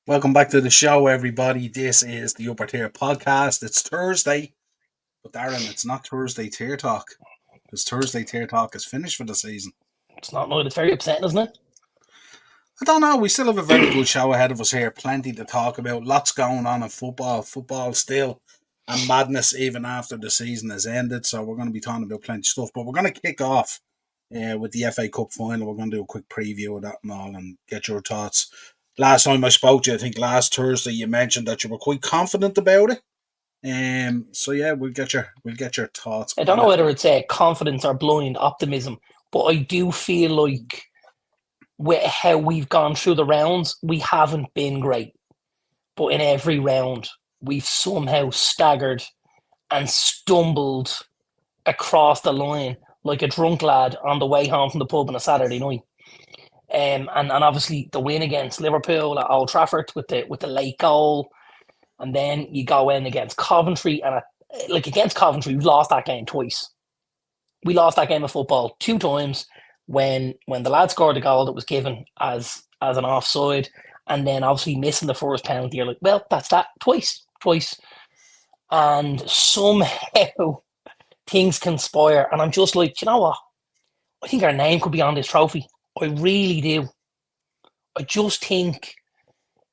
Welcome back to the show, everybody. This is the Upper Tier Podcast. It's Thursday, but Darren, it's not Thursday Tier Talk, because Thursday Tier Talk is finished for the season. It's not, no, it's very upsetting, isn't it? I don't know. We still have a very good show ahead of us here. Plenty to talk about. Lots going on in football. Football still a madness even after the season has ended. So we're going to be talking about plenty of stuff. But we're going to kick off with the FA Cup final. We're going to do a quick preview of that and all and get your thoughts. Last time I spoke to you, I think last Thursday, you mentioned that you were quite confident about it. So yeah, we'll get your thoughts. I don't know whether it's confidence or blind optimism, but I do feel like with how we've gone through the rounds, we haven't been great. But in every round, we've somehow staggered and stumbled across the line like a drunk lad on the way home from the pub on a Saturday night. And obviously the win against Liverpool at Old Trafford with the late goal, and then you go in against Coventry, and against Coventry, we've lost that game twice. We lost that game of football 2 times when the lad scored a goal that was given as an offside, and then obviously missing the first penalty. You're like, well, that's that twice, and somehow things conspire, and I'm just like, you know what? I think our name could be on this trophy. I really do. I just think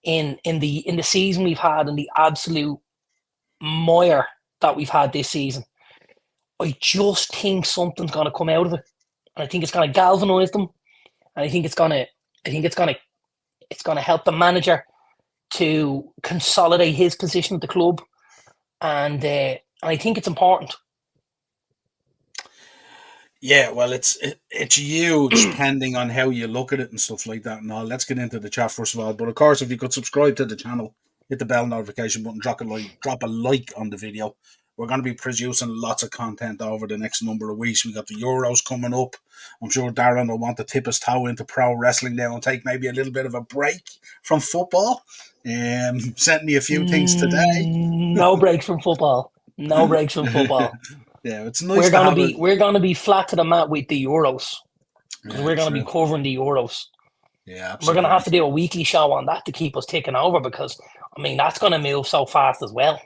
in the season we've had and the absolute mire that we've had this season, I just think something's going to come out of it, and I think it's going to galvanise them, and I think it's going to help the manager to consolidate his position at the club, and I think it's important. Yeah, well, it's huge depending on how you look at it and stuff like that and all. Let's get into the chat first of all. But of course, if you could subscribe to the channel, hit the bell notification button, drop a like on the video. We're going to be producing lots of content over the next number of weeks. We got the Euros coming up. I'm sure Darren will want to tip his toe into pro wrestling now and take maybe a little bit of a break from football. Sent me a few things today. No breaks from football. No breaks from football. Yeah, it's nice. We're gonna be flat to the mat with the Euros, because we're gonna be covering the Euros. Yeah, absolutely. We're gonna have to do a weekly show on that to keep us ticking over, because I mean that's gonna move so fast as well.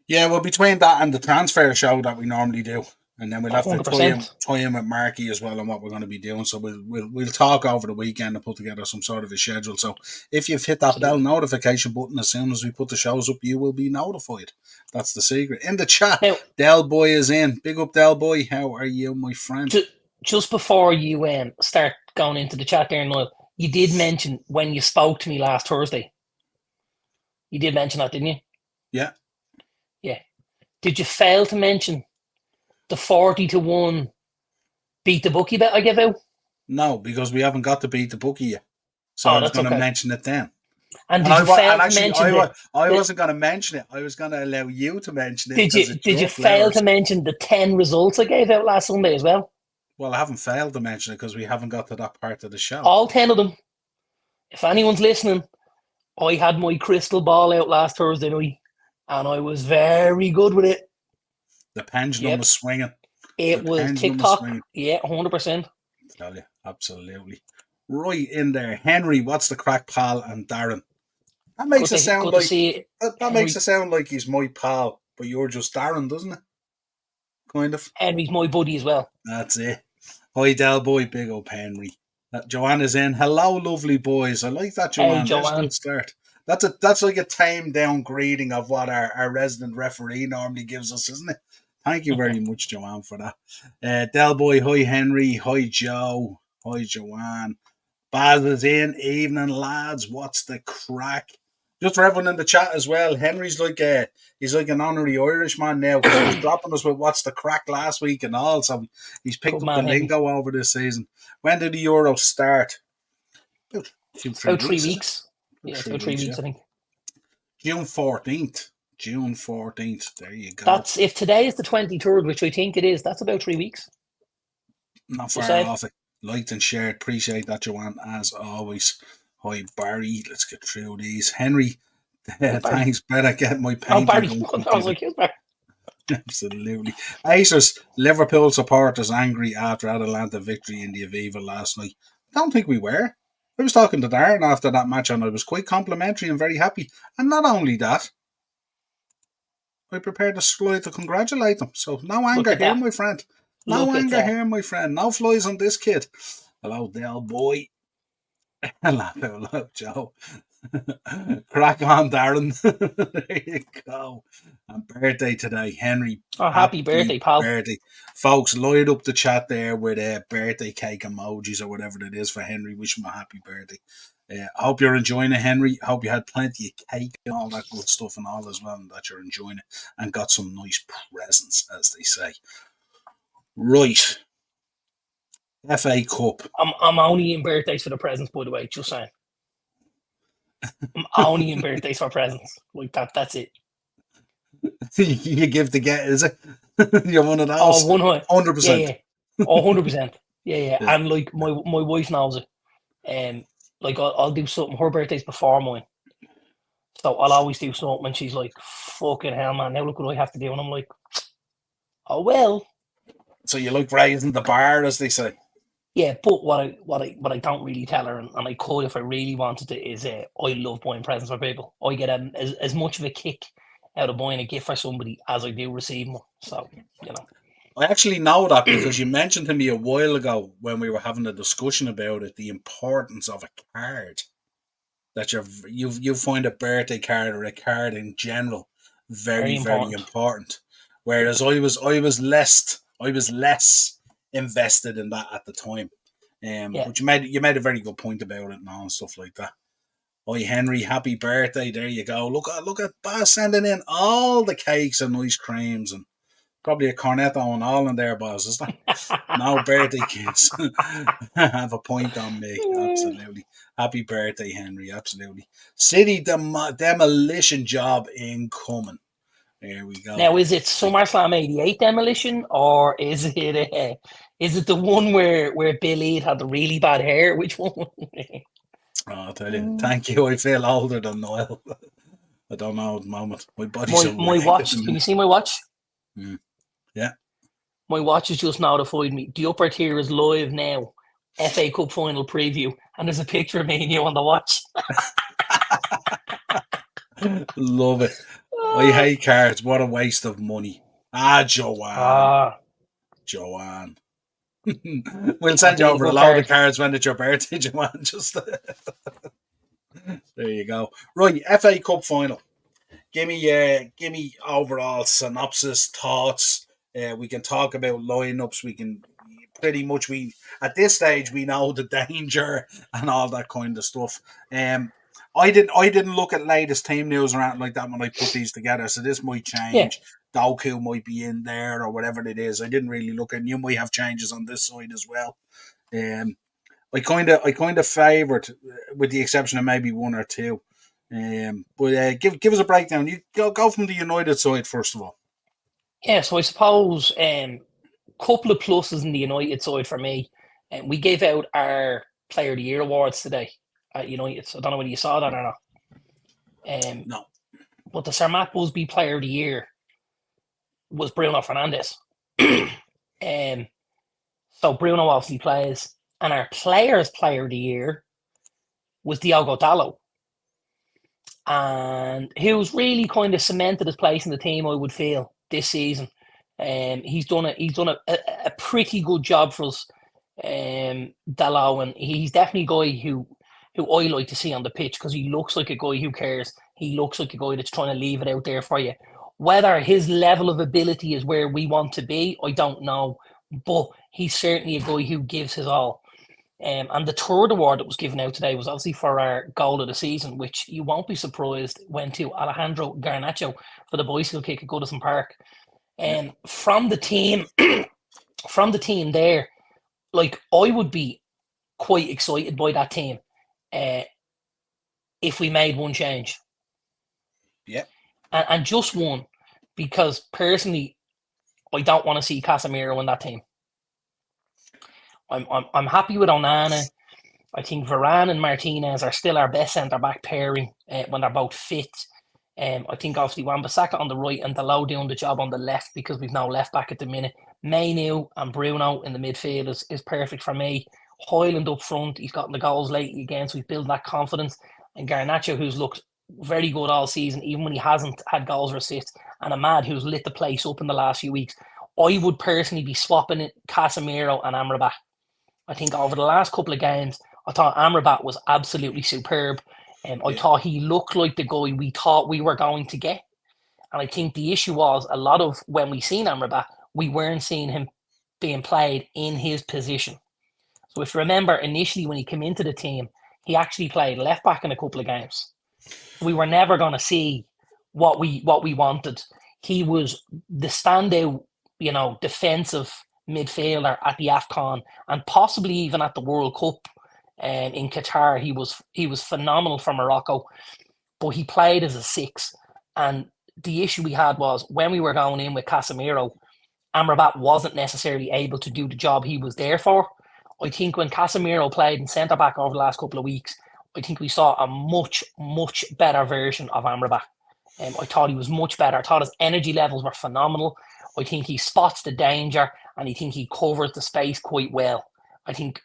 Yeah, well, between that and the transfer show that we normally do, and then we'll have 100%. to tie in with Marky as well on what we're going to be doing. So we'll talk over the weekend and put together some sort of a schedule. So if you've hit that bell notification button, as soon as we put the shows up, you will be notified. That's the secret. In the chat, now, Del Boy is in. Big up, Del Boy. How are you, my friend? Just before you start going into the chat there, Niall, you did mention when you spoke to me last Thursday. You did mention that, didn't you? Yeah. Yeah. Did you fail to mention the 40-1 beat the bookie bet I gave out? No, because we haven't got to beat the bookie yet. So I was going to mention it then. And did you fail to mention it? I wasn't going to mention it. I was going to allow you to mention it. Did you fail to mention the 10 results I gave out last Sunday as well? Well, I haven't failed to mention it because we haven't got to that part of the show. All 10 of them. If anyone's listening, I had my crystal ball out last Thursday night, and I was very good with it. The pendulum was swinging. It was TikTok. Yeah, 100%. Tell you, absolutely. Right in there. Henry, what's the crack, pal? And Darren. That makes it sound like that makes it sound like he's my pal, but you're just Darren, doesn't it? Kind of. Henry's my buddy as well. That's it. Hi, Del Boy, big up Henry. Joanna's in. Hello, lovely boys. I like that, Joanna. Hey, Joanne. That's a good start. That's like a tamed down greeting of what our resident referee normally gives us, isn't it? Thank you very much, Joanne, for that. Del Boy, hi Henry, hi Joe, hi Joanne. Baz is in. Evening, lads. What's the crack? Just for everyone in the chat as well, Henry's he's like an honorary Irishman now, because he was dropping us with what's the crack last week and all, so he's picked up the lingo over this season. When did the Euros start? About 3 weeks. Yeah, about 3 weeks, I think. June 14th. June 14th. There you go. That's, if today is the 23rd, which I think it is, that's about 3 weeks. Not far off it. Liked and shared. Appreciate that, Joanne, as always. Hi, Barry. Let's get through these. Henry, thanks. Better get my paint. Oh, Barry. I was like, here's Barry. Absolutely. Acers, Liverpool supporters angry after Atalanta victory in the Aviva last night. I don't think we were. I was talking to Darren after that match, and I was quite complimentary and very happy. And not only that, I prepared a slide to congratulate him. So no Look anger at here, that. my friend. No Look at anger that. here, my friend. No flies on this kid. Hello, Del boy. Hello, Joe. Crack on, Darren. There you go. And birthday today, Henry. Oh, happy birthday, Happy pal. birthday. Folks, light up the chat there with birthday cake emojis or whatever it is for Henry. Wish him a happy birthday. I hope you're enjoying it, Henry. I hope you had plenty of cake and all that good stuff and all as well, and that you're enjoying it and got some nice presents, as they say. Right. FA Cup. I'm only in birthdays for the presents, by the way, just saying. I'm only in birthdays for presents. Like that, that's it. You give to get, is it? You're one of Oh, those. 100%. 100%. Yeah. Oh, 100%. Yeah. Yeah. And like my wife knows it. Like I'll do something. Her birthday's before mine, so I'll always do something. And she's like, "Fucking hell, man! Now look what I have to do." And I'm like, "Oh well." So you like raising the bar, as they say. Yeah, but what I don't really tell her, and I could if I really wanted to, is I love buying presents for people. I get as much of a kick out of buying a gift for somebody as I do receiving one. So, you know. I actually know that because you mentioned to me a while ago when we were having a discussion about it, the importance of a card. That you find a birthday card or a card in general Very very, very important. important. Whereas I was less invested in that at the time. Yeah. But you made a very good point about it now and stuff like that. Oi, Henry, happy birthday! There you go. Look at Baz sending in all the cakes and ice creams and probably a cornetto and all in there, Baz. Is there? No birthday kids have a point on me. Absolutely. Happy birthday, Henry. Absolutely. City demolition job incoming. There we go. Now, is it SummerSlam '88 demolition, or is it the one where Bill Eade had the really bad hair? Which one? I'll tell you. Thank you. I feel older than Niall. I don't know at the moment. My body's a my wreck at watch. the Can you minute. see my watch? Yeah. My watch has just notified me. The upper tier is live now. FA Cup final preview, and there's a picture of me and you on the watch. Love it. I hate cards. What a waste of money. Joanne. Joanne. We'll send you over a load of cards when it's your birthday, Joanne. Just there you go. Right, FA Cup final. Give me overall synopsis, thoughts. We can talk about lineups. We can pretty much at this stage we know the danger and all that kind of stuff. I didn't look at latest team news or anything like that when I put these together, so this might change. Yeah. Doku might be in there or whatever it is. I didn't really look at. You might have changes on this side as well. I kind of favoured, with the exception of maybe one or two. But give us a breakdown. You go from the United side first of all. Yeah, so I suppose couple of pluses in the United side for me. And we gave out our Player of the Year awards today at United. So I don't know whether you saw that or not. No. But the Sir Matt Busby Player of the Year was Bruno Fernandes. So Bruno obviously plays. And our Players Player of the Year was Diogo Dalot. And who's really kind of cemented his place in the team, I would feel, this season. He's done a pretty good job for us, Dalot, and he's definitely a guy who I like to see on the pitch because he looks like a guy who cares. He looks like a guy that's trying to leave it out there for you. Whether his level of ability is where we want to be, I don't know, but he's certainly a guy who gives his all. And the third award that was given out today was obviously for our goal of the season, which you won't be surprised went to Alejandro Garnacho for the bicycle kick at Goodison Park. From the team there, like I would be quite excited by that team if we made one change. Yeah. And just one, because personally, I don't want to see Casemiro in that team. I'm happy with Onana. I think Varane and Martinez are still our best centre-back pairing when they're both fit. I think obviously Wan-Bissaka on the right and Dalot doing the job on the left because we've no left back at the minute. Mainu and Bruno in the midfield is perfect for me. Hoyland up front, he's gotten the goals lately again, so he's building that confidence. And Garnacho, who's looked very good all season, even when he hasn't had goals or assists, and Ahmad, who's lit the place up in the last few weeks. I would personally be swapping it Casemiro and Amrabat. I think over the last couple of games, I thought Amrabat was absolutely superb. I thought he looked like the guy we thought we were going to get. And I think the issue was a lot of when we seen Amrabat, we weren't seeing him being played in his position. So if you remember, initially when he came into the team, he actually played left back in a couple of games. We were never going to see what we wanted. He was the standout, defensive midfielder at the AFCON and possibly even at the World Cup in Qatar. He was phenomenal for Morocco, but he played as a 6. And the issue we had was when we were going in with Casemiro, Amrabat wasn't necessarily able to do the job he was there for. I think when Casemiro played in centre-back over the last couple of weeks, I think we saw a much, much better version of Amrabat. I thought he was much better. I thought his energy levels were phenomenal. I think he spots the danger and I think he covers the space quite well. I think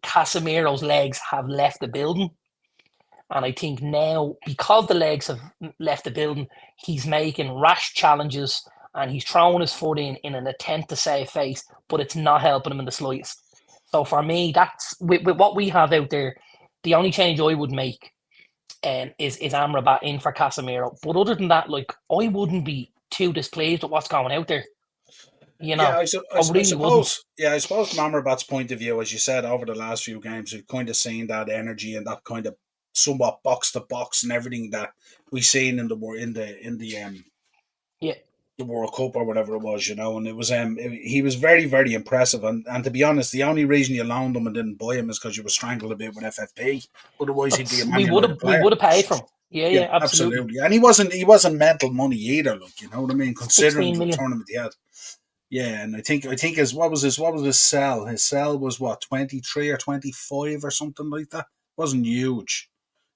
Casemiro's legs have left the building. And I think now, because the legs have left the building, he's making rash challenges and he's throwing his foot in an attempt to save face, but it's not helping him in the slightest. So for me, that's with what we have out there, the only change I would make is Amrabat in for Casemiro. But other than that, I wouldn't be too displeased with what's going out there. I suppose from Amrabat's point of view, as you said, over the last few games, we've kind of seen that energy and that kind of somewhat box to box and everything that we've seen in the World Cup or whatever it was, and it was he was very, very impressive. And to be honest, the only reason you loaned him and didn't buy him is because you were strangled a bit with FFP. Otherwise, he'd be a Man United player. We would have paid for him. Yeah, absolutely. And he wasn't mental money either. Look, you know what I mean? Considering the tournament he had. Yeah, and I think what was his sell? His sell was what, 23 or 25 or something like that. It wasn't huge.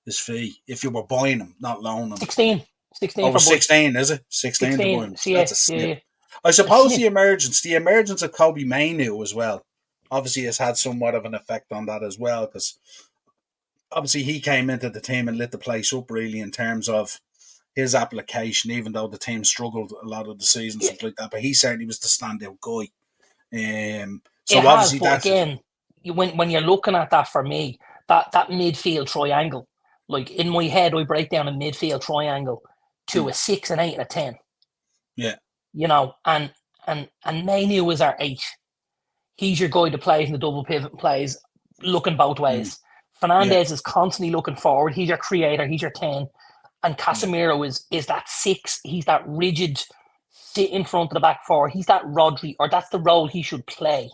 His fee, if you were buying him, not loaning him. 16. 16 for 16, is it? 16 to buy him. That's a snip. Yeah. I suppose the emergence of Kobe Mainu as well, obviously has had somewhat of an effect on that as well, because obviously he came into the team and lit the place up really in terms of his application, even though the team struggled a lot of the season, stuff like that. But he certainly was the standout guy. Again, when you're looking at that, for me, that midfield triangle, like in my head, I break down a midfield triangle to a 6, an 8, and a 10. Yeah. And Mainu is our 8. He's your guy that plays in the double pivot and plays looking both ways. Fernandez is constantly looking forward. He's your creator. He's your 10. And Casemiro is that 6. He's that rigid, sit in front of the back 4. He's that Rodri, or that's the role he should play.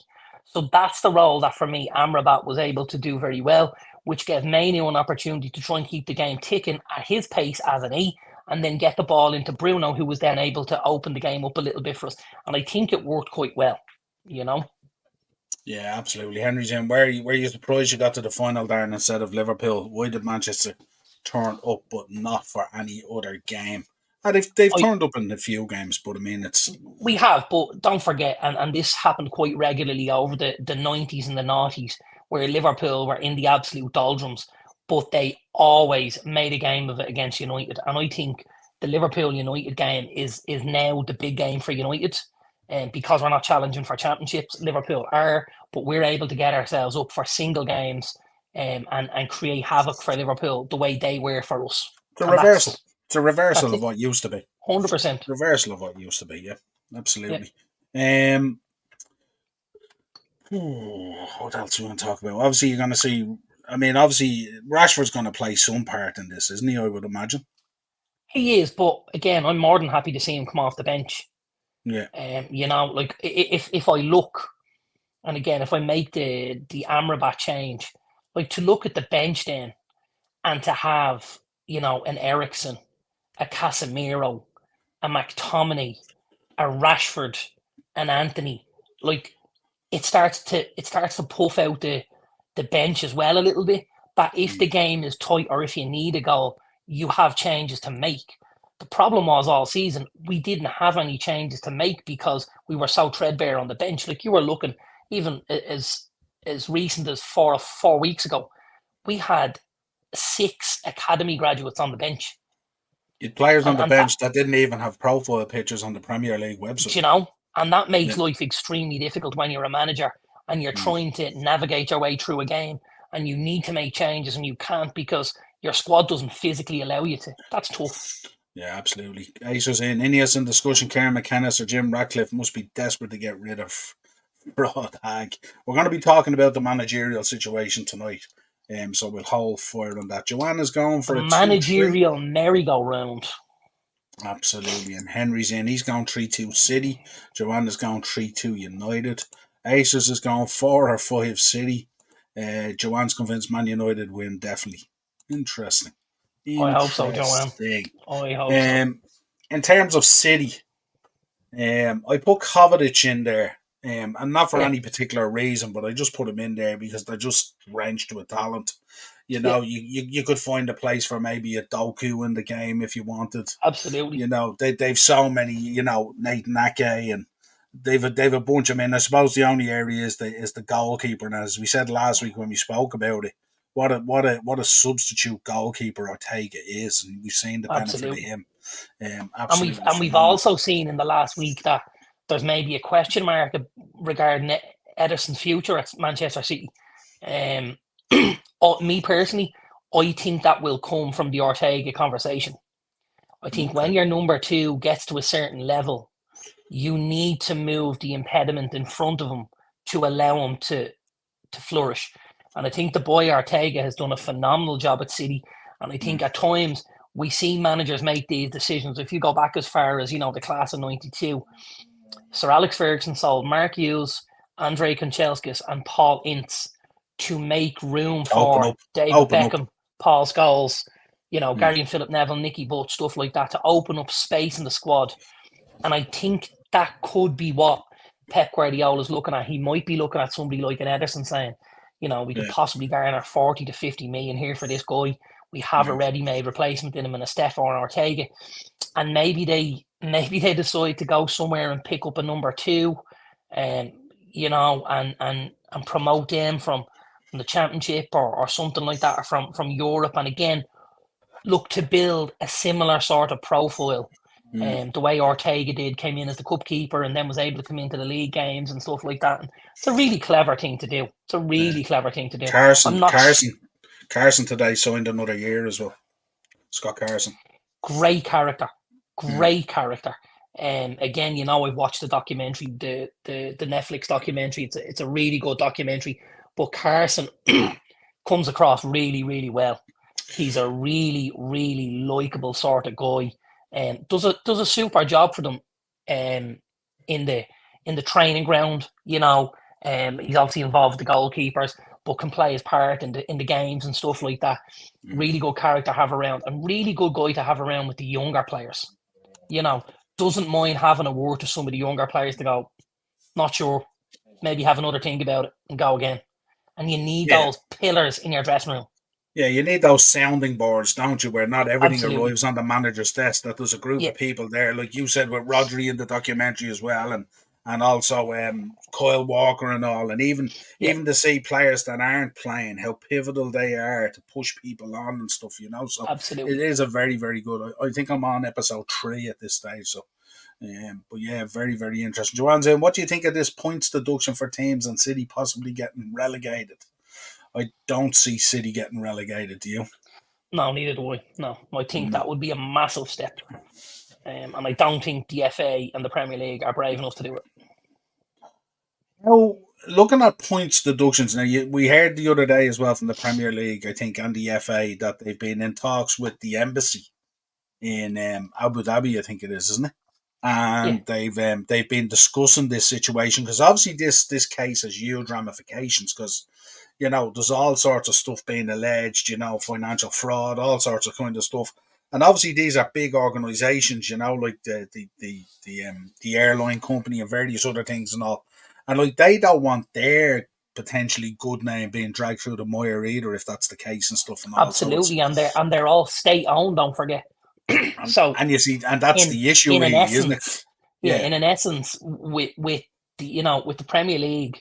So that's the role that, for me, Amrabat was able to do very well, which gave Mainu an opportunity to try and keep the game ticking at his pace as an 8, and then get the ball into Bruno, who was then able to open the game up a little bit for us. And I think it worked quite well, Yeah, absolutely. Henry Jim, were you surprised you got to the final, Darren, instead of Liverpool? Why did Manchester turn up but not for any other game? They've turned up in a few games, but I mean, we have, but don't forget, and this happened quite regularly over the 90s and the 90s, where Liverpool were in the absolute doldrums, but they always made a game of it against United. And I think the Liverpool-United game is now the big game for United. And because we're not challenging for championships, Liverpool are, but we're able to get ourselves up for single games and create havoc for Liverpool the way they were for us. It's a reversal of what used to be. 100%. Reversal of what used to be, yeah. Absolutely. Yeah. What else are we going to talk about? Obviously, you're going to see... obviously, Rashford's going to play some part in this, isn't he, I would imagine? He is, but again, I'm more than happy to see him come off the bench. Yeah. If I look, and again, if I make the Amrabat change, to look at the bench then, and to have, an Eriksen, a Casemiro, a McTominay, a Rashford, an Anthony, it starts to puff out the bench as well a little bit, that if the game is tight or if you need a goal, you have changes to make. The problem was all season, we didn't have any changes to make because we were so threadbare on the bench. You were looking, even as as recent as four weeks ago, we had 6 academy graduates on the bench. You had players on the And that, bench that didn't even have profile pictures on the Premier League website. you know, and that makes Yeah. life extremely difficult when you're a manager and you're trying to navigate your way through a game and you need to make changes and you can't because your squad doesn't physically allow you to. That's tough. Yeah, absolutely. Acers in Ineos in discussion. Karen McKenna or Jim Ratcliffe must be desperate to get rid of Broad Hag. We're going to be talking about the managerial situation tonight. So we'll hold fire on that. Joanna's going for a 2-3. Managerial merry-go-round. Absolutely. And Henry's in. He's going 3-2 City. Joanna's going 3-2 United. Acers is going 4 or 5 City. Joanne's convinced Man United win, definitely. Interesting. I hope so, Joanne. I hope so. In terms of City, I put Kovacic in there, and not for any particular reason, but I just put him in there because they're just drenched with talent. You know, you could find a place for maybe a Doku in the game if you wanted. Absolutely. You know, they've so many, you know, Nathan Ake, and they've a bunch of men. I suppose the only area is the goalkeeper. And as we said last week when we spoke about it, what a substitute goalkeeper Ortega is, and we've seen the benefit of him. Absolutely, and we've also seen in the last week that there's maybe a question mark regarding Ederson's future at Manchester City. Me personally, I think that will come from the Ortega conversation. I think when your number 2 gets to a certain level, you need to move the impediment in front of him to allow him to flourish. And I think the boy Ortega has done a phenomenal job at City. And I think at times we see managers make these decisions. If you go back as far as, you know, the class of 92, Sir Alex Ferguson sold Mark Hughes, Andrei Kanchelskis and Paul Ince to make room for David Beckham, Paul Scholes, you know, Gary and Philip Neville, Nicky Butt, stuff like that, to open up space in the squad. And I think that could be what Pep Guardiola's looking at. He might be looking at somebody like an Ederson saying, you know, we could possibly garner 40 to 50 million here for this guy. We have a ready-made replacement in him in a Stefan Ortega. And maybe they decide to go somewhere and pick up a number 2, you know, and promote them from the Championship or something like that, or from Europe. And again, look to build a similar sort of profile. The way Ortega did, came in as the cup keeper and then was able to come into the league games and stuff like that. And it's a really clever thing to do. Carson today signed another year as well. Scott Carson. Great character. Again, you know, I've watched the documentary, the Netflix documentary. It's a really good documentary. But Carson comes across really, really well. He's a really, really likable sort of guy. Does a super job for them in the training ground, you know. He's obviously involved with the goalkeepers, but can play his part in the games and stuff like that. Really good character to have around, and really good guy to have around with the younger players. You know, doesn't mind having a word to some of the younger players to go, not sure, maybe have another think about it and go again. And you need those pillars in your dressing room. Yeah, you need those sounding boards, don't you, where not everything arrives on the manager's desk, that there's a group of people there, like you said with Rodri in the documentary as well, and also Kyle Walker and all, and even to see players that aren't playing, how pivotal they are to push people on and stuff, you know. So it is a very, very good. I think I'm on episode 3 at this stage, so but yeah, very, very interesting. Joanne, what do you think of this points deduction for teams and City possibly getting relegated? I don't see City getting relegated, do you? No, neither do I. No, I think that would be a massive step. And I don't think the FA and the Premier League are brave enough to do it. Now, looking at points deductions, now we heard the other day as well from the Premier League, I think, and the FA, that they've been in talks with the embassy in Abu Dhabi, I think it is, isn't it? And they've been discussing this situation, because obviously this case has huge ramifications, because you know, there's all sorts of stuff being alleged, you know, financial fraud, all sorts of kind of stuff. And obviously these are big organisations, you know, like the airline company and various other things and all. And like they don't want their potentially good name being dragged through the mire either, if that's the case and stuff and all. Absolutely, so and they're all state owned, don't forget. And you see, and that's the issue, really, isn't it? Yeah, in an essence, with the Premier League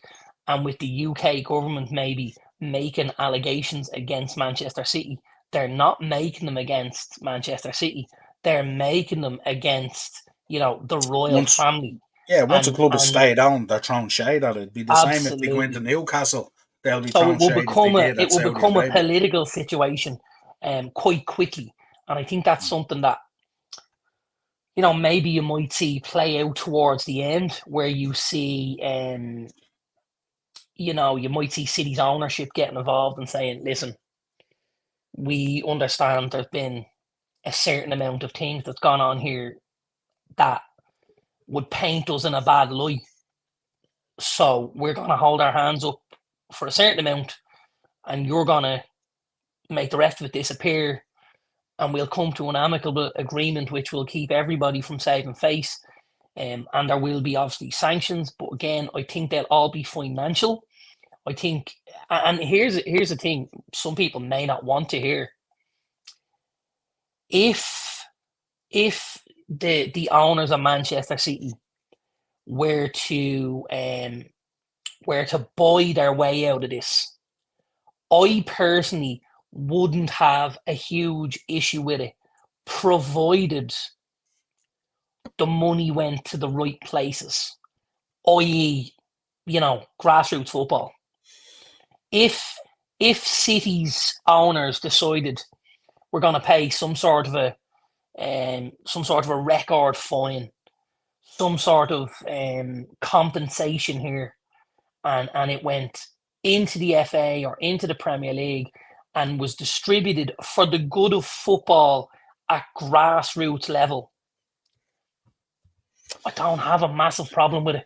and with the UK government maybe making allegations against Manchester City, they're not making them against Manchester City. They're making them against, the royal Once, family. yeah, once a club is And stayed on, they're throwing shade at it. It'd be the same if they go into absolutely. Newcastle. They'll be So throwing shade if they did it at will Saudi become a Arabia. political situation quite quickly. And I think that's something that, maybe you might see play out towards the end, where you see you might see City's ownership getting involved and saying, listen, we understand there's been a certain amount of things that's gone on here that would paint us in a bad light. So we're going to hold our hands up for a certain amount, and you're going to make the rest of it disappear, and we'll come to an amicable agreement which will keep everybody from saving face. And there will be obviously sanctions, but again, I think they'll all be financial. I think, and here's the thing: some people may not want to hear. If the owners of Manchester City were to buy their way out of this, I personally wouldn't have a huge issue with it, provided the money went to the right places, i.e., grassroots football. If City's owners decided we're going to pay some sort of a record fine, some sort of compensation here, and it went into the FA or into the Premier League and was distributed for the good of football at grassroots level, I don't have a massive problem with it.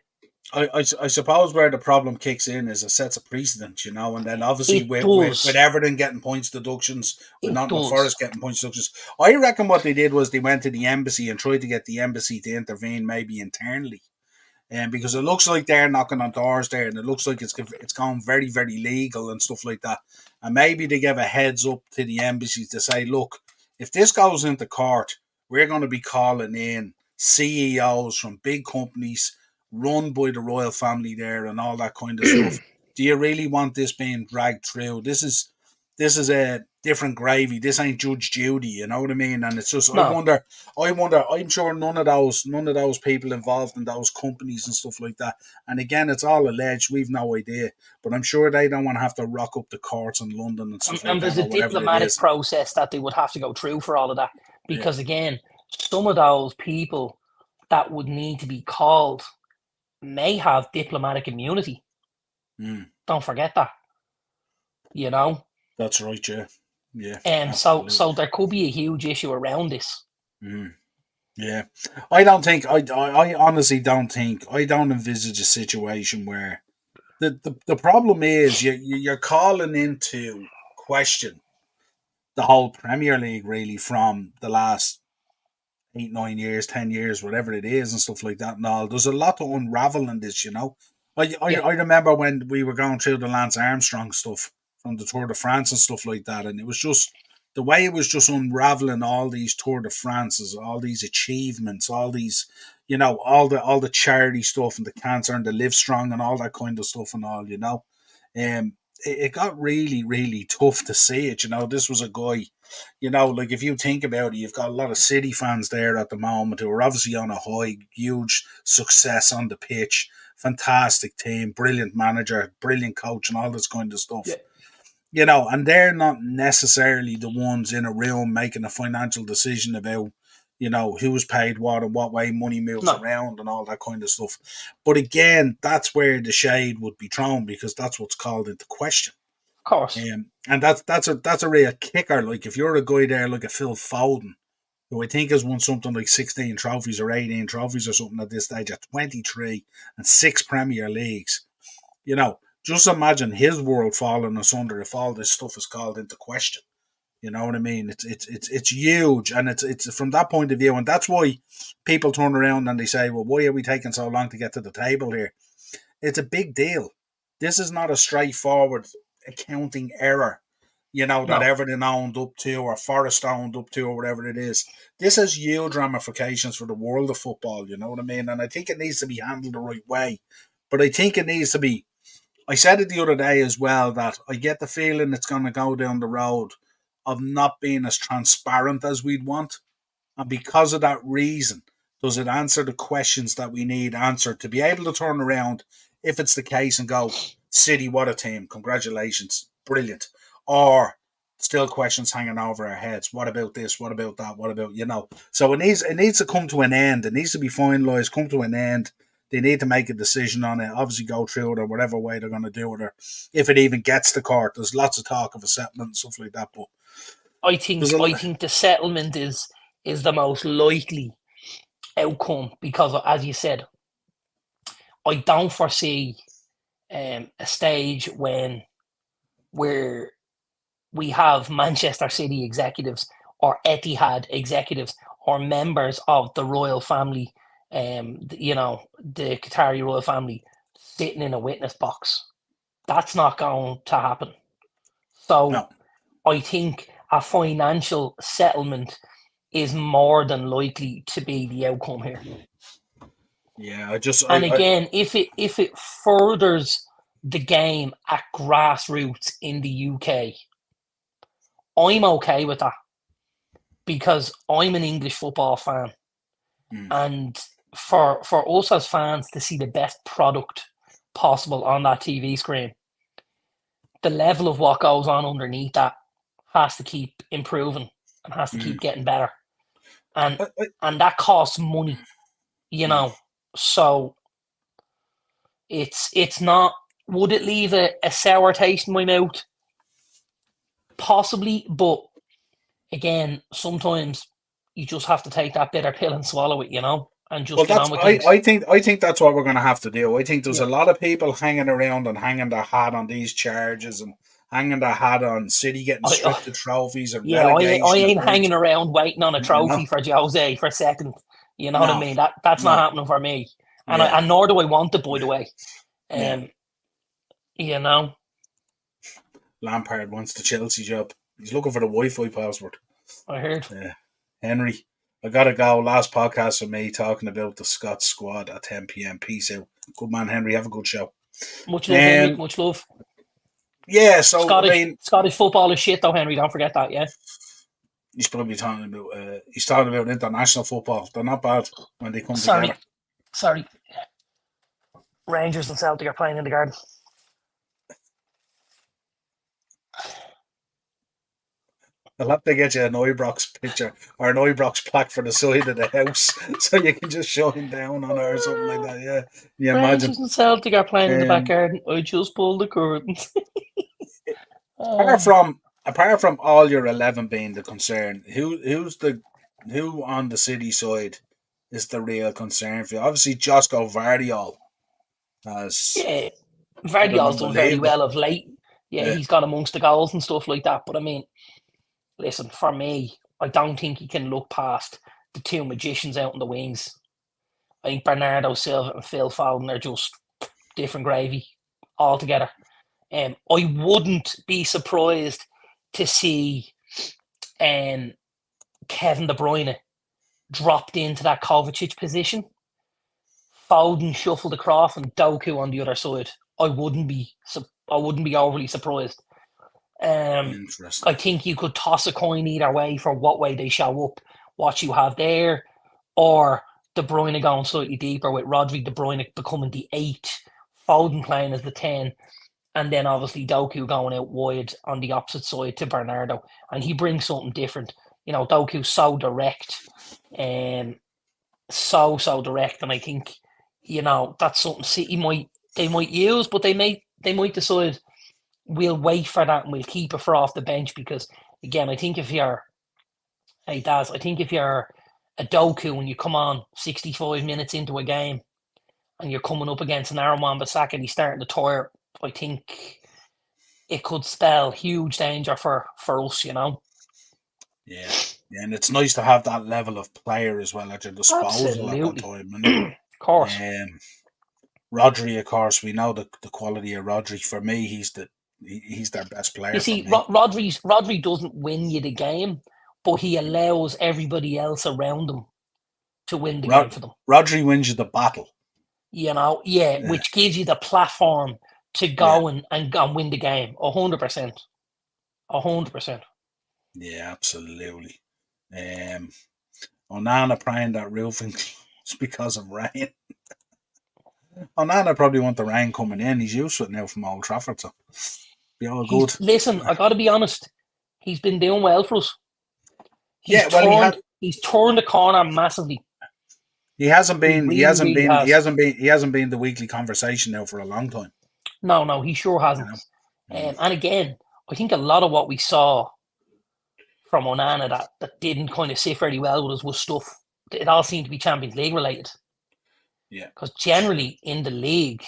I suppose where the problem kicks in is it sets a precedent, and then obviously It with does. Everton getting points deductions, with It Nottingham does. Forest getting points deductions, I reckon what they did was they went to the embassy and tried to get the embassy to intervene maybe internally. Because it looks like they're knocking on doors there, and it looks like it's gone very, very legal and stuff like that. And maybe they give a heads up to the embassy to say, look, if this goes into court, we're going to be calling in CEOs from big companies run by the royal family there and all that kind of stuff. Do you really want this being dragged through? This is a different gravy. This ain't Judge Judy, you know what I mean? And it's just No, I wonder. I'm sure none of those people involved in those companies and stuff like that. And again, it's all alleged. We've no idea, but I'm sure they don't want to have to rock up the courts in London and stuff like and that there's a or whatever it diplomatic is. process that they would have to go through for all of that. Yeah, Because again, some of those people that would need to be called may have diplomatic immunity. Don't forget that. You know? that's right. Yeah, yeah, And so absolutely. there could be a huge issue around this. Yeah, I don't think. I honestly don't think. I don't envisage a situation where the problem is you're calling into question the whole Premier League really from the last 8, 9 years, 10 years, whatever it is, and stuff like that. And all there's a lot to unravel in this. Yeah. I remember when we were going through the Lance Armstrong stuff from the Tour de France and stuff like that, and it was just the way it was just unraveling all these Tour de France's, all these achievements, all these, all the charity stuff and the cancer and the Live Strong and all that kind of stuff and all. It got really, really tough to see it. This was a guy, like if you think about it, you've got a lot of City fans there at the moment who are obviously on a high, huge success on the pitch, fantastic team, brilliant manager, brilliant coach, and all this kind of Yeah. stuff. And they're not necessarily the ones in a room making a financial decision about, who's paid what and what way money moves No, of around and all that kind of stuff. But again, that's where the shade would be thrown because that's what's called into question. course. And that's a real kicker. Like if you're a guy there like a Phil Foden, who I think has won something like 16 trophies or 18 trophies or something at this stage at 23 and 6 Premier Leagues, just imagine his world falling asunder if all this stuff is called into question. You know what I mean? It's huge, and it's from that point of view, and that's why people turn around and they say, "Well, why are we taking so long to get to the table here?" It's a big deal. This is not a straightforward accounting error, that No, Everton owned up to or Forest owned up to or whatever it is. This has huge ramifications for the world of football, you know what I mean? And I think it needs to be handled the right way. But I think it needs to be I said it the other day as well that I get the feeling it's going to go down the road of not being as transparent as we'd want. And because of that reason, does it answer the questions that we need answered to be able to turn around if it's the case and go, City, what a team, congratulations, brilliant. Or still questions hanging over our heads. What about this? What about that? What about, So it needs to come to an end. It needs to be finalised, come to an end. They need to make a decision on it, obviously go through it or whatever way they're going to do it, or if it even gets to court. There's lots of talk of a settlement and stuff like that, but I think the settlement is the most likely outcome because, as you said, I don't foresee a stage where we have Manchester City executives or Etihad executives or members of the royal family, the Qatari royal family, sitting in a witness box. That's not going to happen. So no. I think a financial settlement is more than likely to be the outcome here. Yeah, if it furthers the game at grassroots in the UK, I'm okay with that because I'm an English football fan, and for us as fans to see the best product possible on that TV screen, the level of what goes on underneath that has to keep improving and has to keep getting better, and that costs money, So it's not. Would it leave a sour taste in my mouth? Possibly, but again, sometimes you just have to take that bitter pill and swallow it, and just get on with things. I think that's what we're going to have to do. I think there's a lot of people hanging around and hanging their hat on these charges and hanging their hat on City getting stripped of trophies and relegation. I ain't hanging around waiting on a trophy for Jose for second. You know what I mean? That's not happening for me, and nor do I want it. By the way, Lampard wants the Chelsea job. He's looking for the Wi-Fi password. I heard. Henry, I gotta go. Last podcast with me talking about the Scots squad at 10 p.m. Peace out. Good man, Henry. Have a good show. Much love, Henry. Much love. Yeah, so Scottish football is shit, though, Henry. Don't forget that. Yeah. He's probably talking about. He's talking about international football. They're not bad when they come together. Sorry. Rangers and Celtic are playing in the Garden. I'll have to get you an Ibrox picture or an Ibrox plaque for the side of the house so you can just show him down on it or something like that. Yeah. You Rangers imagine. and Celtic are playing in the back garden. I just pulled the curtains. Apart from all your 11 being the concern, who on the City side is the real concern for you? Obviously, Josko Vardiol has. Yeah, Vardiol's done very well of late. Yeah, he's got amongst the goals and stuff like that. But I mean, listen, for me, I don't think he can look past the two magicians out in the wings. I think Bernardo Silva and Phil Foden are just different gravy altogether. I wouldn't be surprised to see Kevin De Bruyne dropped into that Kovacic position. Foden shuffled across and Doku on the other side. I wouldn't be overly surprised. I think you could toss a coin either way for what way they show up, what you have there, or De Bruyne going slightly deeper with Rodri, De Bruyne becoming the 8, Foden playing as the 10, and then obviously Doku going out wide on the opposite side to Bernardo, and he brings something different. Doku's so direct, so direct, and I think that's something City might use, but they might decide we'll wait for that and we'll keep it for off the bench because, again, I think if you're a Doku and you come on 65 minutes into a game and you're coming up against an Aaron Wan-Bissaka and he's starting to tire, I think it could spell huge danger for us, Yeah, and it's nice to have that level of player as well at your disposal at that time. Of course. Rodri, of course, we know the quality of Rodri. For me, he's their best player. You see, Rodri doesn't win you the game, but he allows everybody else around him to win the game for them. Rodri wins you the battle. Which gives you the platform to go and win the game. 100%. 100%. Yeah, absolutely. Onana praying that roofing close because of rain. Onana probably want the rain coming in. He's used to it now from Old Trafford, so be all good. Listen, I got to be honest. He's been doing well for us. He's turned the corner massively. He hasn't been. He He hasn't really been. has. He hasn't been. He hasn't been the weekly conversation now for a long time. No, he sure hasn't. And again, I think a lot of what we saw from Onana that didn't kind of sit very well with us was stuff. It all seemed to be Champions League related. Yeah. Because generally in the league,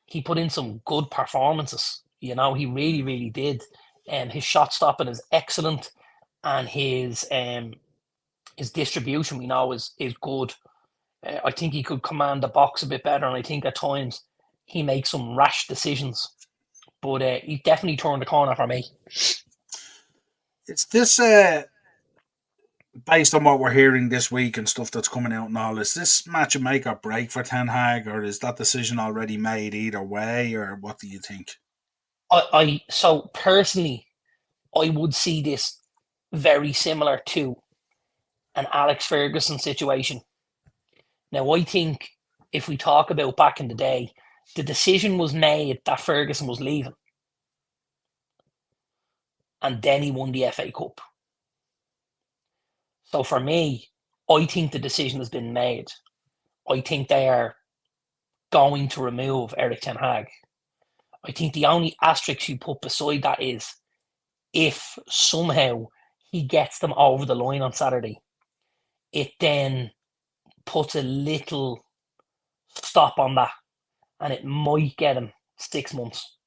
he put in some good performances. He really, really did. His shot stopping is excellent, and his distribution we know is good. I think he could command the box a bit better, and I think at times he makes some rash decisions. But he definitely turned the corner for me. It's this, based on what we're hearing this week and stuff that's coming out and all, is this match a make or break for Ten Hag, or is that decision already made either way, or what do you think? So personally, I would see this very similar to an Alex Ferguson situation. Now, I think if we talk about back in the day, the decision was made that Ferguson was leaving. And then he won the FA Cup. So for me, I think the decision has been made. I think they are going to remove Erik ten Hag. I think the only asterisk you put beside that is if somehow he gets them over the line on Saturday, it then puts a little stop on that, and it might get him 6 months.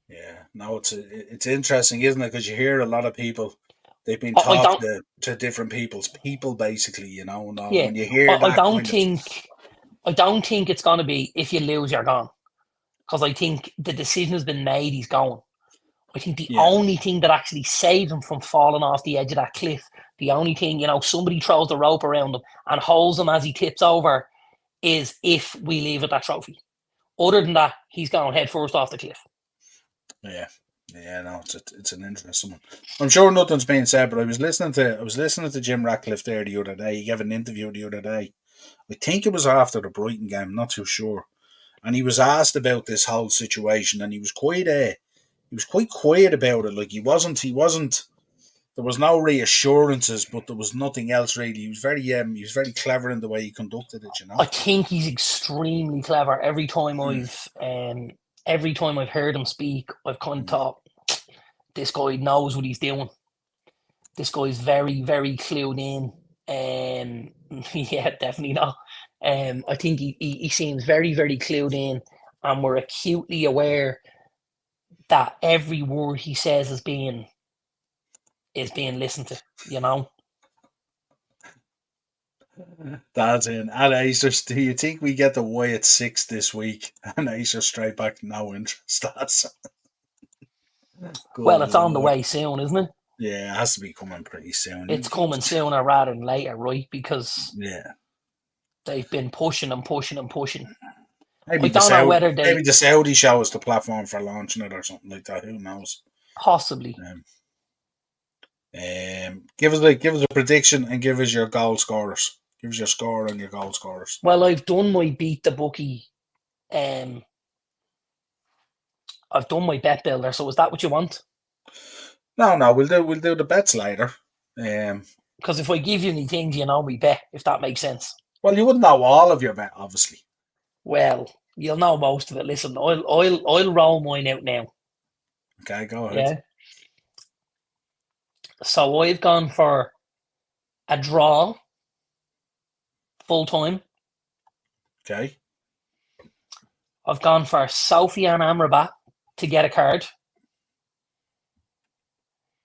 Yeah, no, it's interesting, isn't it? Because you hear a lot of people, they've been talking to different people, basically, Yeah, when you hear that I don't think it's going to be if you lose, you're gone. Because I think the decision has been made, he's going. I think the only thing that actually saves him from falling off the edge of that cliff, the only thing, somebody throws the rope around him and holds him as he tips over, is if we leave with that trophy. Other than that, he's going head first off the cliff. Yeah, no, it's an interesting one. I'm sure nothing's being said, but I was listening to Jim Ratcliffe there the other day. He gave an interview the other day. I think it was after the Brighton game, I'm not too sure. And he was asked about this whole situation, and he was quite quiet about it. Like he wasn't. There was no reassurances, but there was nothing else really. He was very clever in the way he conducted it. I think he's extremely clever. Every time I've heard him speak, I've kind of thought, this guy knows what he's doing. This guy's very, very clued in. Yeah, definitely not. I think he seems very, very clued in, and we're acutely aware that every word he says is being listened to. That's in. And Acer, do you think we get the way at 6 this week? And Acer straight back, no interest. That's well, it's on the way soon, isn't it? Yeah, it has to be coming pretty soon. It's coming sooner rather than later, right? Because they've been pushing and pushing and pushing. Maybe the Saudi show is the platform for launching it or something like that. Who knows? Possibly. Give us a prediction and give us your goal scorers. Give us your score and your goal scorers. Well, I've done my beat the bookie. I've done my bet builder. So is that what you want? No, we'll do the bets later. Because if I give you any things, we bet, if that makes sense. Well, you wouldn't know all of your bet, obviously. Well, you'll know most of it. Listen, I'll roll mine out now. Okay, go ahead. Yeah. So I've gone for a draw, full time. Okay. I've gone for Sofiane Amrabat to get a card.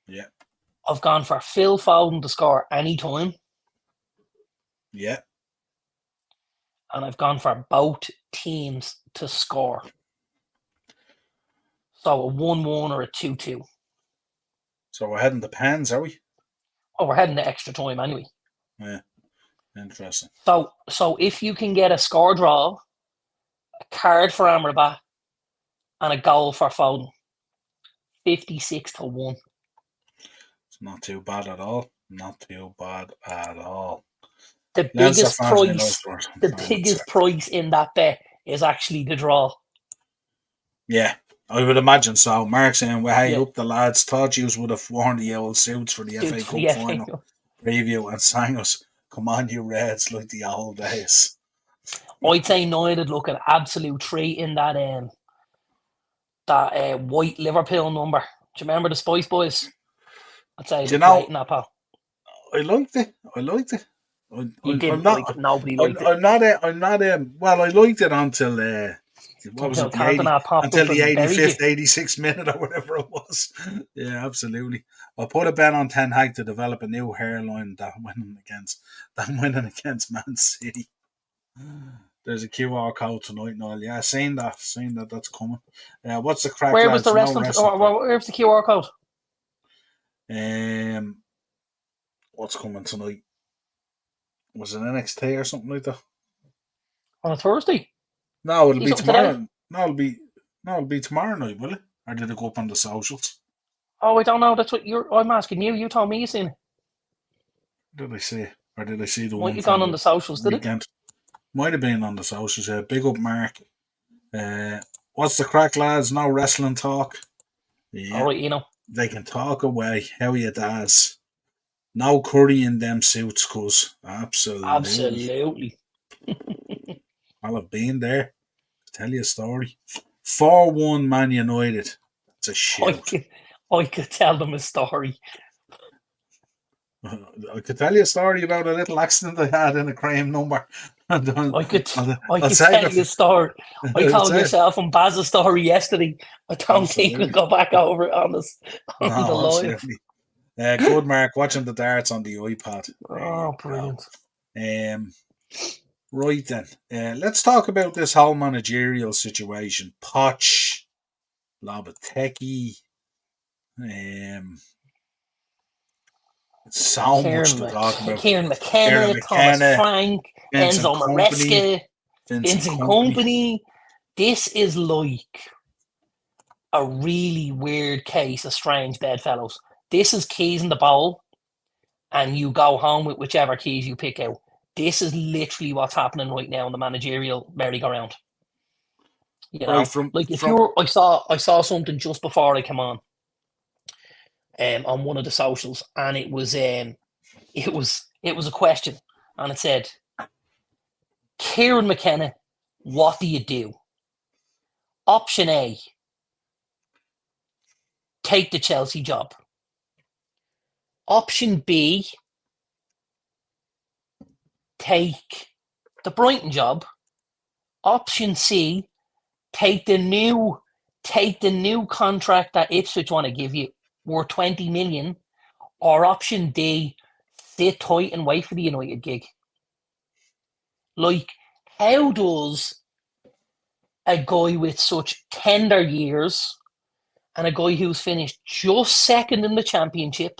Yeah. I've gone for Phil Foden to score anytime. Yeah. And I've gone for both teams to score. So a 1-1 or a 2-2. So we're heading to pens, are we? Oh, we're heading to extra time anyway. Yeah. Interesting. So if you can get a score draw, a card for Amrabat, and a goal for Foden. 56-1. It's not too bad at all. Not too bad at all. The Leinster biggest fans, we know price, it's the for biggest price in that bet is actually the draw. Yeah, I would imagine so. Mark saying, well, hey, Yeah. up the lads, thought you would have worn the old suits for the FA Suits for Cup the final FA. preview and sang us, come on, you Reds, like the old days. I'd say Niall would look an absolute treat in that white Liverpool number. Do you remember the Spice Boys? I'd say Do it you looked great in know, that, pal. I liked it. I liked it. You I'm didn't like not. it. Nobody liked it. I'm not. I'm not. Well, I liked it until what was Until it? The 80 Cantona popped until up the and buried you. 85th, 86th minute or whatever it was. Yeah, absolutely. I put a bet on Ten Hag to develop a new hairline that winning against Man City. There's a QR code tonight, Noel. Yeah, seen that. Seen that. That's coming. What's the crack, Where was lads? the No wrestling? wrestling. Where was the QR code? What's coming tonight? Was it NXT or something like that? On a Thursday? No, it'll See be something today? tomorrow. It'll be tomorrow night, will it? Or did it go up on the socials? Oh, I don't know. That's what I'm asking you. You told me you seen it. Did I see it? Or did I see the Might one have gone from on the the socials, did it? weekend? Might have been on the socials. Yeah, big up, Mark. What's the crack, lads? No wrestling talk. All Yeah, right, you know. they can talk away. How you does? No curry in them suits, cuz. Absolutely. Absolutely. I'll have been there. Tell you a story. 4-1 Man United. It's a shout. I could tell them a story. I could tell you a story about a little accident I had in a crane number. I could save tell it you a story. I I'll told save it. yourself and Baz a story yesterday. I don't think we'll Absolutely. go back over it on the No, live. absolutely. Good, Mark. Watching the darts on the iPad. There you Oh, brilliant. go. Right then. Let's talk about this whole managerial situation. Poch, Lopetegui. So much to talk about. Kieran Kieran McKenna, Thomas McKenna, Frank, Vincent Enzo Company. Maresca, Vincent Company. This is like a really weird case of strange bedfellows. This is keys in the bowl, and you go home with whichever keys you pick out. This is literally what's happening right now in the managerial merry-go-round. You know, Right like if from you're, I saw something just before I came on one of the socials, and it was a question, and it said, Kieran McKenna, what do you do? Option A, take the Chelsea job. Option B, take the Brighton job. Option C, take the new contract that Ipswich want to give you, worth 20 million. Or option D, sit tight and wait for the United gig. Like, how does a guy with such tender years and a guy who's finished just second in the championship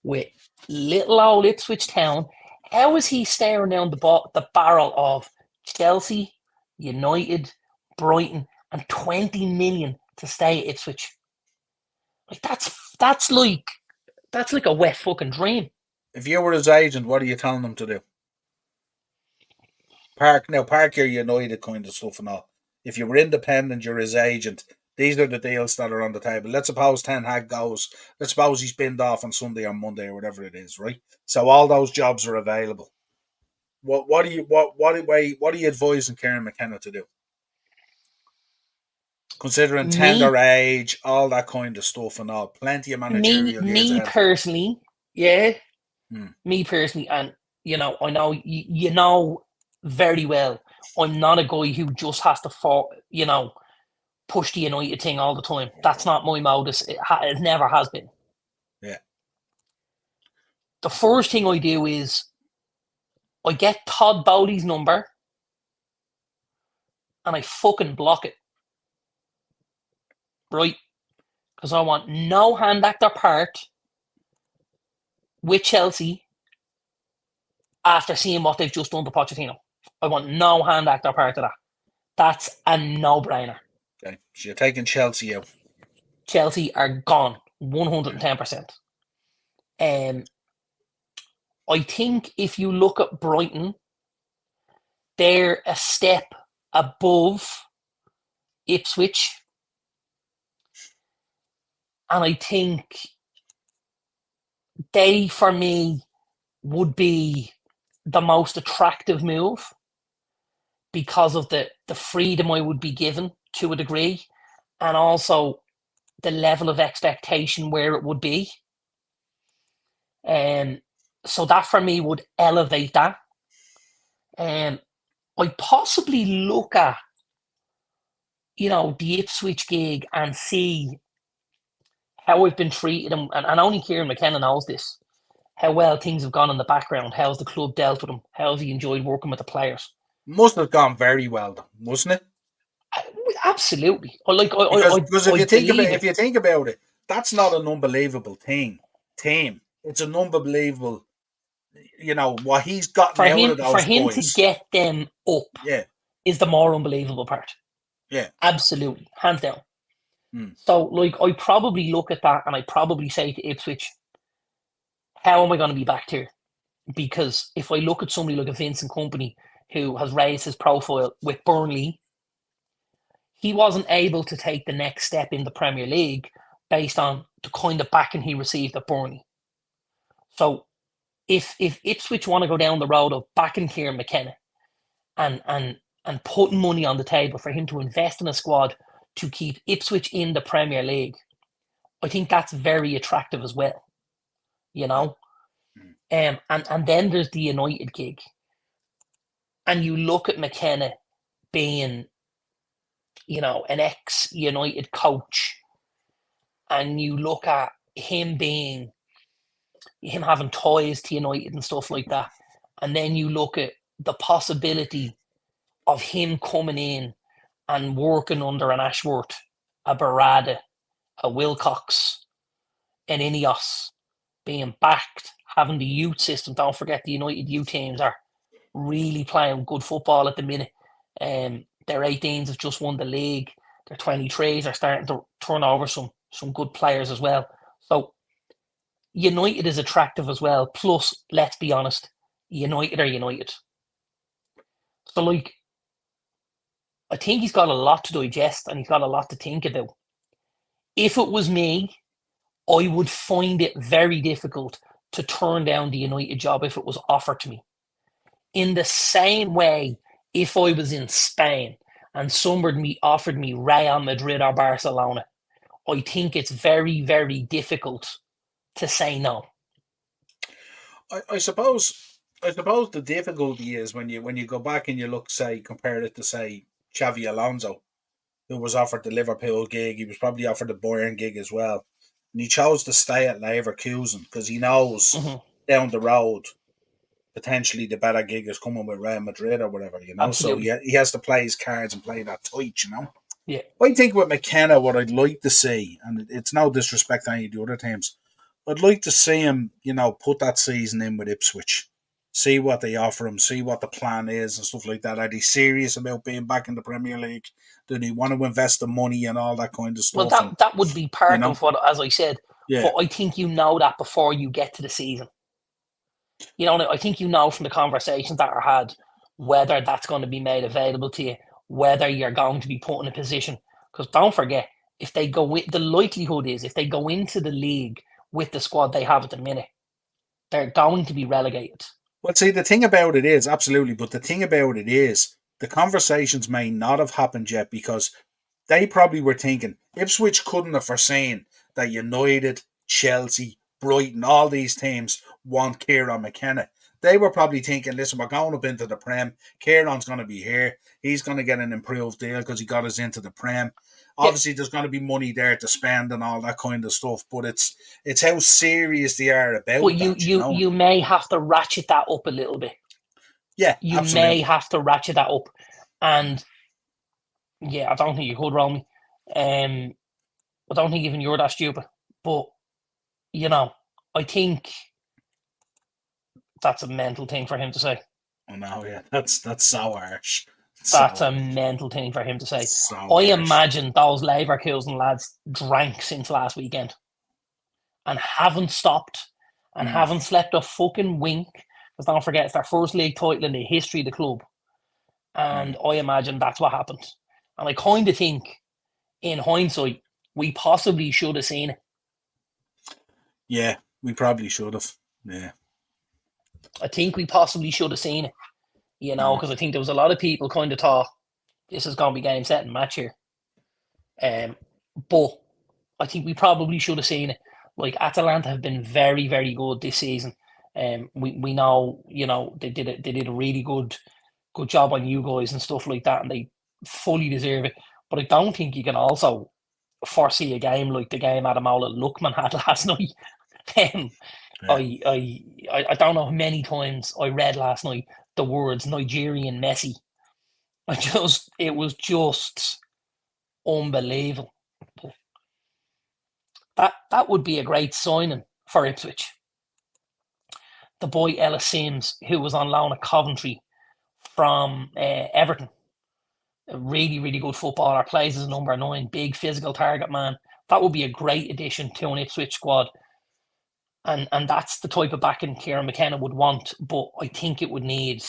with little old Ipswich Town, how is he staring down the barrel of Chelsea, United, Brighton, and 20 million to stay at Ipswich? Like that's like a wet fucking dream. if you were his agent, what are you telling him to do? Park your United kind of stuff and all. If you were independent, you're his agent. These are the deals that are on the table. Let's suppose Ten Hag goes. Let's suppose he's binned off on Sunday or Monday or whatever it is, right? So all those jobs are available. What are you advising Kieran McKenna to do? Considering tender age, all that kind of stuff and all, plenty of managerial years me ahead. personally, yeah. Me personally, and I know you know very well, I'm not a guy who just has to push the United thing all the time. That's not my modus. It never has been. Yeah. The first thing I do is I get Todd Bowley's number and I fucking block it. Right? Because I want no hand actor part with Chelsea after seeing what they've just done to Pochettino. I want no hand actor part of that. That's a no-brainer. Okay, so you're taking Chelsea out. Chelsea are gone 110%. I think if you look at Brighton, they're a step above Ipswich. And I think they, for me, would be the most attractive move because of the freedom I would be given to a degree, and also the level of expectation where it would be. So that for me would elevate that. I'd possibly look at, the Ipswich gig and see how I've been treated, and only Kieran McKenna knows this, how well things have gone in the background, how's the club dealt with him, how's he enjoyed working with the players. Must have gone very well, though, mustn't it? Absolutely. Because if I you think believe about it, that's not an unbelievable team. It's an unbelievable. What he's gotten out of for those him to boys. get them up Yeah, is the more unbelievable part. yeah. Absolutely, hands down. Hmm. So, I probably look at that and I probably say to Ipswich, how am I going to be back here? Because if I look at somebody like a Vincent Kompany who has raised his profile with Burnley, he wasn't able to take the next step in the Premier League based on the kind of backing he received at Burnley. So if Ipswich want to go down the road of backing Kieran McKenna and putting money on the table for him to invest in a squad to keep Ipswich in the Premier League, I think that's very attractive as well. And then there's the United gig. And you look at McKenna being, an ex-United coach, and you look at him having ties to United and stuff like that, and then you look at the possibility of him coming in and working under an Ashworth, a Barada, a Wilcox, an Ineos, being backed, having the youth system. Don't forget the United youth teams are really playing good football at the minute. Their 18s have just won the league. Their 23s are starting to turn over some good players as well. So United is attractive as well. Plus, let's be honest, United are United. So, I think he's got a lot to digest and he's got a lot to think about. If it was me, I would find it very difficult to turn down the United job if it was offered to me. In the same way, if I was in Spain and somebody offered me Real Madrid or Barcelona, I think it's very, very difficult to say no. I suppose the difficulty is when you go back and you look, say, compare it to, say, Xavi Alonso, who was offered the Liverpool gig. He was probably offered the Bayern gig as well, and he chose to stay at Leverkusen because he knows down the road potentially the better gig is coming with Real Madrid or whatever. Absolutely. So he has to play his cards and play that tight. Yeah. I think with McKenna, what I'd like to see, and it's no disrespect to any of the other teams, I'd like to see him, put that season in with Ipswich, see what they offer him, see what the plan is and stuff like that. Are they serious about being back in the Premier League? Do they want to invest the money and all that kind of stuff? Well, that would be part of what, as I said, yeah. But I think that before you get to the season. I think from the conversations that are had whether that's going to be made available to you, whether you're going to be put in a position. Because don't forget, if they go the likelihood is if they go into the league with the squad they have at the minute, they're going to be relegated. Well, see, the thing about it is, absolutely, but the thing about it is, the conversations may not have happened yet because they probably were thinking Ipswich couldn't have foreseen that United, Chelsea, Brighton, all these teams want Kieran McKenna. They were probably thinking, listen, we're going up into the Prem. Kieran's going to be here. He's going to get an improved deal because he got us into the Prem. Obviously, there's going to be money there to spend and all that kind of stuff, but it's how serious they are about that. You may have to ratchet that up a little bit. Yeah, you absolutely. May have to ratchet that up, and I don't think you could roll me. I don't think even you're that stupid, but I think that's a mental thing for him to say. Oh no, yeah, that's so harsh. That's So a mental thing for him to say. so I harsh. imagine those Leverkusen lads drank since last weekend and haven't stopped and Mm, haven't slept a fucking wink. Because don't forget, it's their first league title in the history of the club. And mm. I imagine that's what happened. And I kind of think, in hindsight, we possibly should have seen it. Yeah, we probably should have. Yeah. I think we possibly should have seen it, Mm. because I think there was a lot of people kind of thought this is going to be game, set, and match here. But I think we probably should have seen it. Like, Atalanta have been very, very good this season. We know, they did a really good job on you guys and stuff like that, and they fully deserve it. But I don't think you can also foresee a game like the game Adamola Lookman had last night. Yeah. I don't know how many times I read last night the words Nigerian Messi. It was just unbelievable. That would be a great signing for Ipswich. The boy Ellis Sims, who was on loan at Coventry from Everton, a really, really good footballer, plays as a number 9, big physical target man. That would be a great addition to an Ipswich squad. And that's the type of backing Kieran McKenna would want, but I think it would need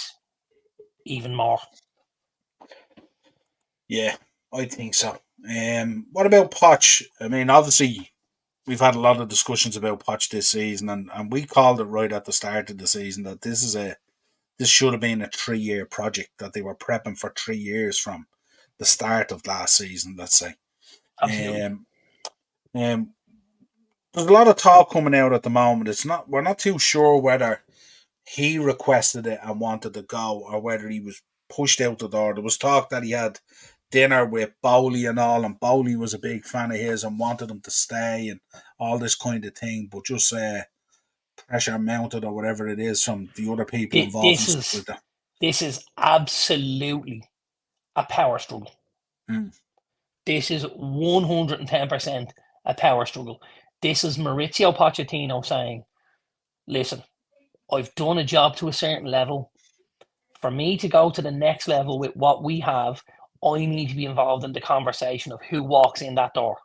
even more. Yeah, I think so. What about Poch? I mean, obviously, we've had a lot of discussions about Poch this season, and we called it right at the start of the season that this should have been a 3-year project that they were prepping for 3 years from the start of last season. Let's say. Absolutely. Um, there's a lot of talk coming out at the moment. We're not too sure whether he requested it and wanted to go, or whether he was pushed out the door. There was talk that he had dinner with Bowley and all, and Bowley was a big fan of his and wanted him to stay and all this kind of thing, but just pressure mounted or whatever it is from the other people involved and stuff like that. This is absolutely a power struggle. Mm. This is 110% a power struggle. This is Maurizio Pochettino saying, listen, I've done a job to a certain level. For me to go to the next level with what we have, I need to be involved in the conversation of who walks in that door.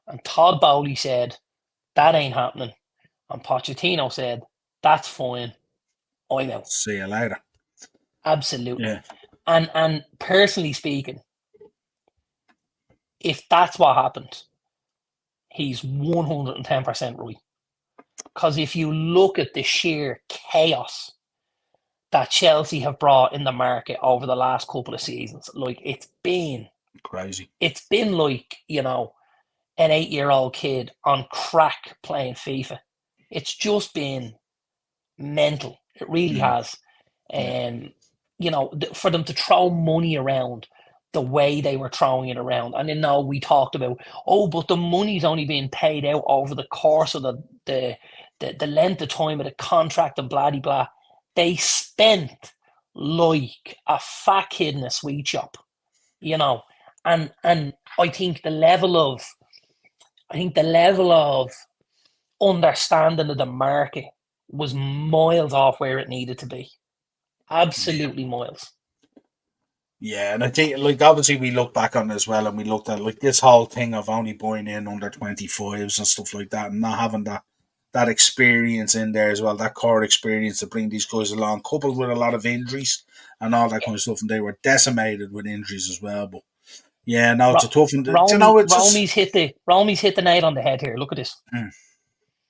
And Todd Bowley said, that ain't happening. And Pochettino said, that's fine. I'm out. See you later. Absolutely. Yeah. And personally speaking, if that's what happened, he's 110% right. Because if you look at the sheer chaos that Chelsea have brought in the market over the last couple of seasons, like, it's been crazy. It's been like, an 8-year-old kid on crack playing FIFA. It's just been mental. It really has. For them to throw money around the way they were throwing it around. And we talked about, but the money's only being paid out over the course of the length of time of the contract and blah, blah, blah. They spent like a fat kid in a sweet shop, and I think the level of understanding of the market was miles off where it needed to be. Absolutely miles. Yeah, and I think, like, obviously we look back on it as well, and we looked at, like, this whole thing of only buying in under 25s and stuff like that, and not having that experience in there as well, that core experience to bring these guys along, coupled with a lot of injuries and all that kind of stuff, and they were decimated with injuries as well. But yeah, no, it's a tough one. Romy's hit the nail on the head here. Look at this.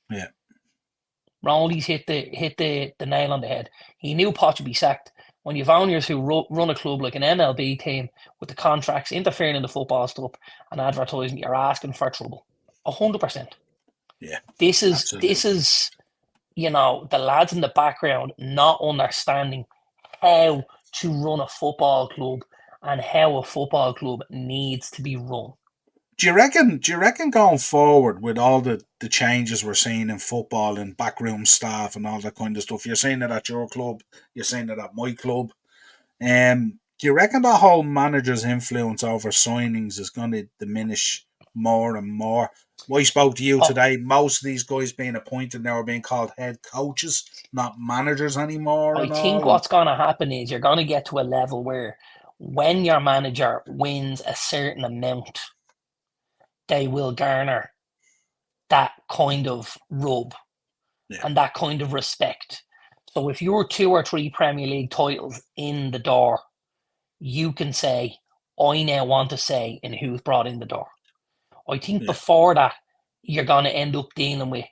Yeah. Romy's hit the nail on the head. He knew Poch would be sacked. When you've owners who run a club like an MLB team with the contracts, interfering in the football stuff and advertising, you're asking for trouble. 100%. Yeah. This is the lads in the background not understanding how to run a football club and how a football club needs to be run. Do you reckon going forward with all the changes we're seeing in football and backroom staff and all that kind of stuff, you're seeing it at your club, you're seeing it at my club. Do you reckon the whole manager's influence over signings is going to diminish more and more? I spoke to you today. Most of these guys being appointed now are being called head coaches, not managers anymore. I think what's going to happen is you're going to get to a level where when your manager wins a certain amount, they will garner that kind of rub and that kind of respect. So if you're 2 or 3 Premier League titles in the door, you can say, I now want to say in who's brought in the door. I think before that, you're going to end up dealing with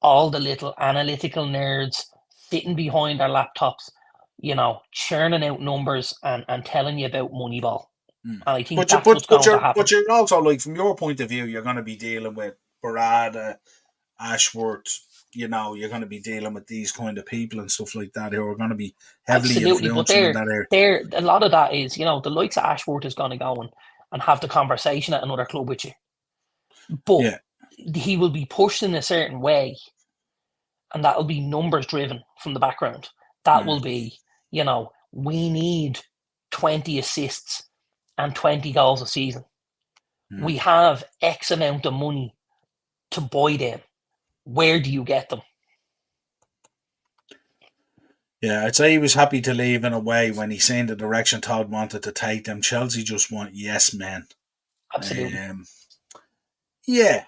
all the little analytical nerds sitting behind their laptops, churning out numbers and telling you about Moneyball. And I think that's what's going to happen. But you're also, like, from your point of view, you're going to be dealing with Barada, Ashworth, you're going to be dealing with these kind of people and stuff like that who are going to be heavily influential in that area. A lot of that is, the likes of Ashworth is going to go and have the conversation at another club with you. But he will be pushed in a certain way, and that will be numbers driven from the background. That will be, we need 20 assists and 20 goals a season. We have X amount of money to buy them. Where do you get them? Yeah, I'd say he was happy to leave in a way when he seen the direction Todd wanted to take them. Chelsea just want yes men. Absolutely. Yeah,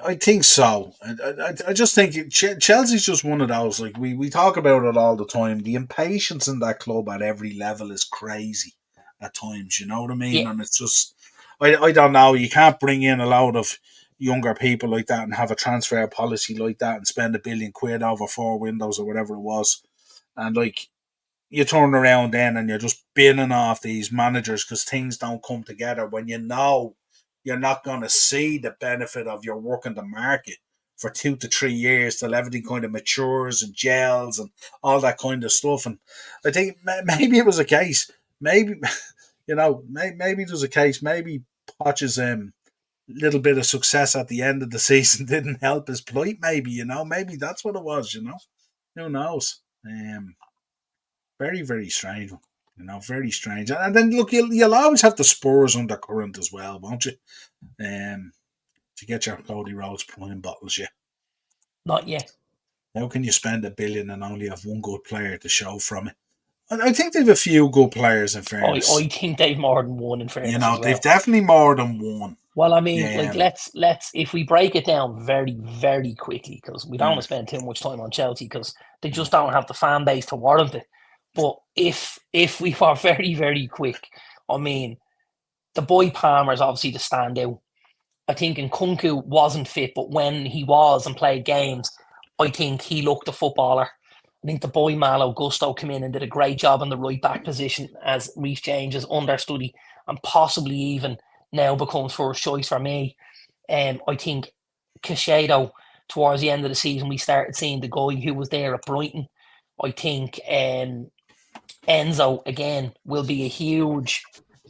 I think so. I just think Chelsea's just one of those, like, we talk about it all the time. The impatience in that club at every level is crazy at times, you know what I mean? Yeah. And it's just, I don't know, you can't bring in a load of younger people like that and have a transfer policy like that and spend £1 billion over 4 windows or whatever it was. And, like, you turn around then and you're just binning off these managers because things don't come together when you know you're not going to see the benefit of your work in the market for 2 to 3 years till everything kind of matures and gels and all that kind of stuff. And I think maybe it was a case, maybe there's a case, maybe Poch's little bit of success at the end of the season didn't help his plight, maybe that's what it was, who knows. Very, very strange, very strange. And then, look, you'll always have the Spurs undercurrent as well, won't you? To get your Cody Rhodes prime bottles, yeah. Not yet. How can you spend $1 billion and only have one good player to show from it? I think they've a few good players, in fairness. I think they've more than one, in fairness. They've definitely more than one. Well, I mean, let's if we break it down very, very quickly, because we don't want to spend too much time on Chelsea because they just don't have the fan base to warrant it. But if we were very, very quick, I mean, the boy Palmer is obviously the standout. I think Nkunku wasn't fit, but when he was and played games, I think he looked a footballer. I think the boy Malo Gusto came in and did a great job in the right back position as Reece James is understudy and possibly even now becomes first choice for me. I think Caicedo, towards the end of the season, we started seeing the guy who was there at Brighton. I think Enzo, again, will be a huge,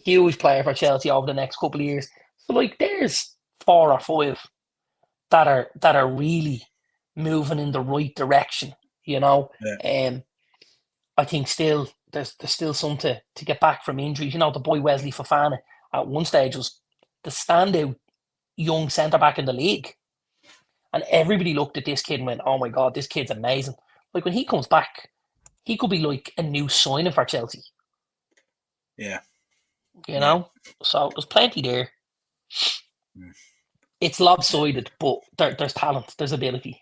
huge player for Chelsea over the next couple of years. So, like, there's 4 or 5 that are really moving in the right direction, I think still there's still some to get back from injuries. The boy Wesley Fofana at one stage was the standout young centre-back in the league. And everybody looked at this kid and went, oh my God, this kid's amazing. Like, when he comes back, he could be like a new signing for Chelsea. Yeah. So there's plenty there. It's lopsided, but there's talent, there's ability.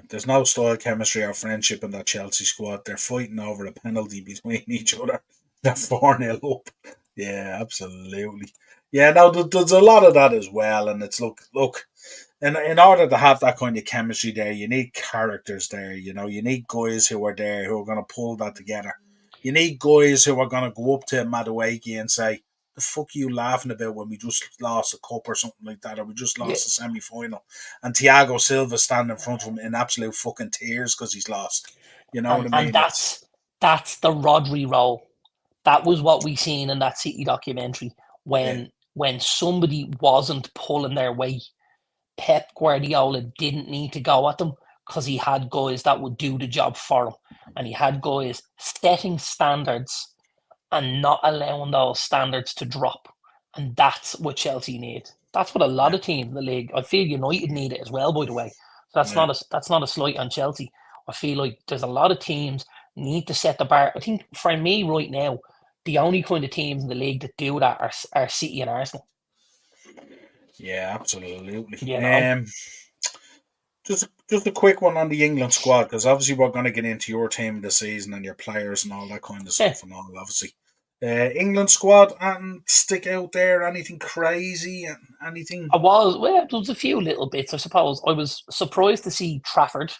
There's no style chemistry or friendship in that Chelsea squad. They're fighting over a penalty between each other. They're 4-0 up. Yeah, absolutely. Yeah, no, there's a lot of that as well. And it's, look, in order to have that kind of chemistry there, you need characters there. You need guys who are there who are going to pull that together. You need guys who are going to go up to Madueke and say, the fuck are you laughing about when we just lost a cup or something like that, or we just lost a semi-final, and Thiago Silva standing in front of him in absolute fucking tears because he's lost. You know what I mean? And that's the Rodri role. That was what we seen in that City documentary when somebody wasn't pulling their weight. Pep Guardiola didn't need to go at them because he had guys that would do the job for him, and he had guys setting standards and not allowing those standards to drop. And that's what Chelsea need. That's what a lot of teams in the league, I feel United need it as well, by the way. So that's not a slight on Chelsea. I feel like there's a lot of teams need to set the bar. I think for me right now, the only kind of teams in the league that do that are City and Arsenal. Yeah, absolutely. You know, Just a quick one on the England squad, because obviously we're going to get into your team of the season and your players and all that kind of yeah. stuff and all. Obviously, England squad and stick out there. Anything crazy? Anything? There was a few little bits, I suppose. I was surprised to see Trafford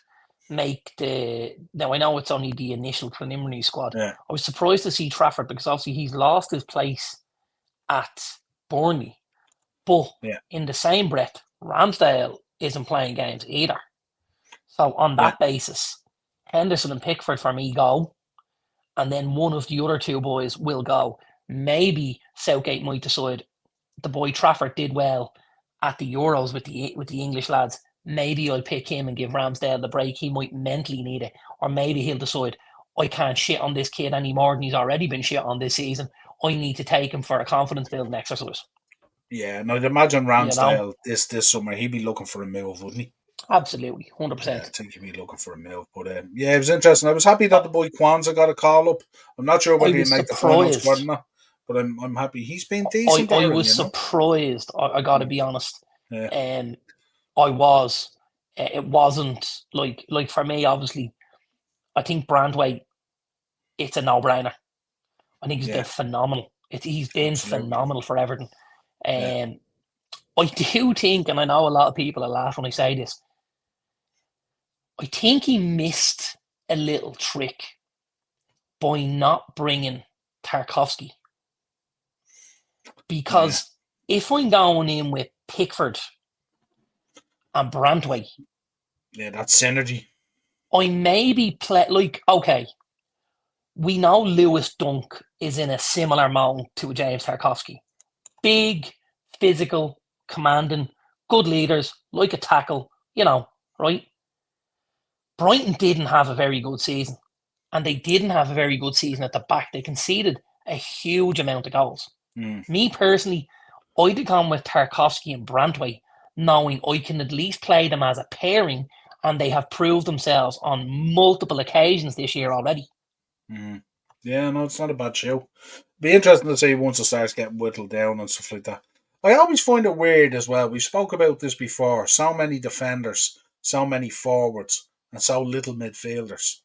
make the. Now I know it's only the initial preliminary squad. Yeah, I was surprised to see Trafford because obviously he's lost his place at Burnley, but yeah, in the same breath, Ramsdale isn't playing games either. So on yeah, that basis, Henderson and Pickford for me go, and then one of the other two boys will go. Maybe Southgate might decide the boy Trafford did well at the Euros with the English lads. Maybe I'll pick him and give Ramsdale the break. He might mentally need it, or maybe he'll decide I can't shit on this kid any more than he's already been shit on this season. I need to take him for a confidence building exercise. yeah. And I'd imagine You know, Ramsdale this summer he'd be looking for a move, wouldn't he? absolutely, hundred Yeah, I percent. think he'd be looking for a move. But yeah, it was interesting. I was happy that the boy Kwanzaa got a call up. I'm not sure I whether he'd was make the final squad or surprised. not, but I'm happy. He's been I, decent, I Darren. was surprised. I got to Mm, be honest. yeah, Um, I was. It wasn't like for me. Obviously, I think Brandway. It's a no-brainer. I think he's been yeah, phenomenal. He's been absolutely. phenomenal for Everton. Yeah, Um, I do think, and I know a lot of people will laugh when I say this. I think he missed a little trick by not bringing Tarkovsky, yeah, because if I'm going in with Pickford and Brantway, yeah. That's synergy. I maybe play like, okay, we know Lewis Dunk is in a similar mode to James Tarkovsky. Big, physical, commanding, good leaders, like a tackle, right? Brighton didn't have a very good season, and they didn't have a very good season at the back. They conceded a huge amount of goals. Mm, Me personally, I'd have gone with Tarkovsky and Brantway, knowing I can at least play them as a pairing, and they have proved themselves on multiple occasions this year already. mm. Yeah, no, it's not a bad show. Be interesting to see once it starts getting whittled down and stuff like that. I always find it weird as well. We spoke about this before. So many defenders, so many forwards, and so little midfielders.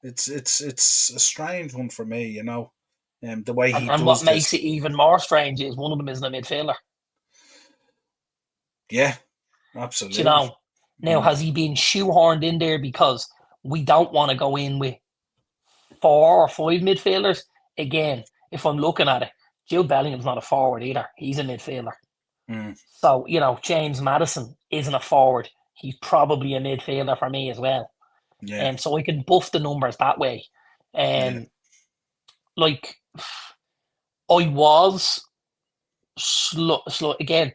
It's a strange one for me, the way And, he and what does makes this. it even more strange is one of them isn't a midfielder. Yeah, Do you absolutely. know? Now, Mm, has he been shoehorned in there because we don't want to go in with 4 or 5 midfielders? Again, if I'm looking at it, Jude Bellingham's not a forward either. He's a midfielder. mm, So, James Maddison isn't a forward. He's probably a midfielder for me as well. yeah, And so I can buff the numbers that way. yeah, And like I was slow again.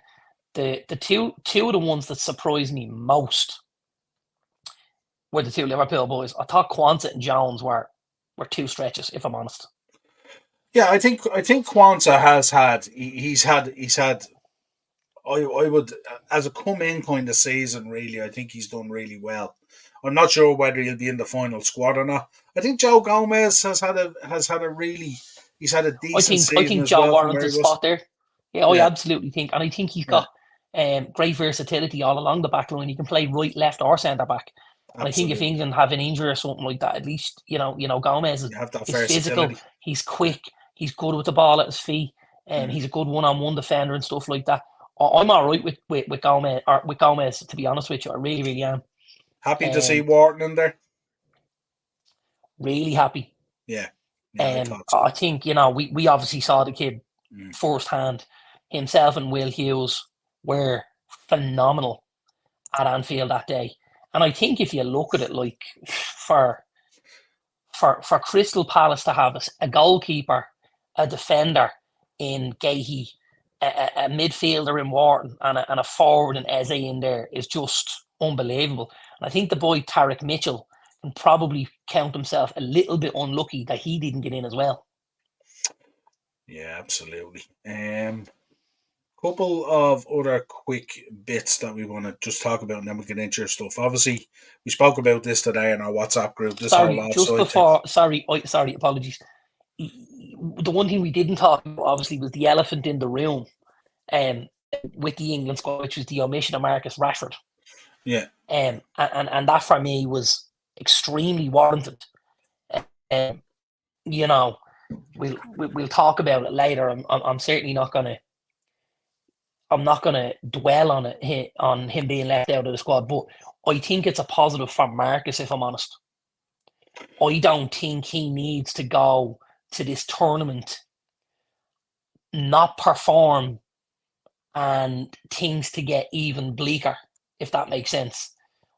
The two of the ones that surprised me most were the two Liverpool boys. I thought Quansah and Jones were two stretches, if I'm honest. yeah. I think Kwanzaa has had he's had. I would, as a come in kind of season, really. I think he's done really well. I'm not sure whether he'll be in the final squad or not. I think Joe Gomez he's had a I decent think I season think as Joe well from warrants where a he was. spot there. Yeah, I Yeah, absolutely think, and I think he's yeah, got great versatility all along the back line. He can play right, left, or centre back. And I think if absolutely. England have an injury or something like that, at least Gomez You have that is physical. versatility. He's Yeah, quick. He's good with the ball at his feet, and mm. he's a good one-on-one defender and stuff like that. I'm all right with Gomez. Or with Gomez, to be honest with you, I really, really am. Happy to see Um, Wharton in there. really happy. Yeah, yeah, I thought so. I think we obviously saw the kid Mm. firsthand. Himself and Will Hughes were phenomenal at Anfield that day. And I think if you look at it, like for for Crystal Palace to have a goalkeeper, a defender in Gahey, a midfielder in Wharton, and a forward in Eze in there is just unbelievable. And I think the boy Tarek Mitchell can probably count himself a little bit unlucky that he didn't get in as well. Yeah, absolutely. Couple of other quick bits that we want to just talk about, and then we get into your stuff. Obviously, we spoke about this today in our WhatsApp group. This whole Sorry, just offside thing. before. Sorry, apologies. The the one thing we didn't talk about, obviously, was the elephant in the room um, with the England squad, which was the omission of Marcus Rashford. Yeah. And that for me was extremely warranted. Um, you know, we'll talk about it later. I'm certainly not gonna. I'm not gonna dwell on it on him being left out of the squad, but I think it's a positive for Marcus. If I'm honest, I don't think he needs to go to this tournament, not perform, and things to get even bleaker. If that makes sense,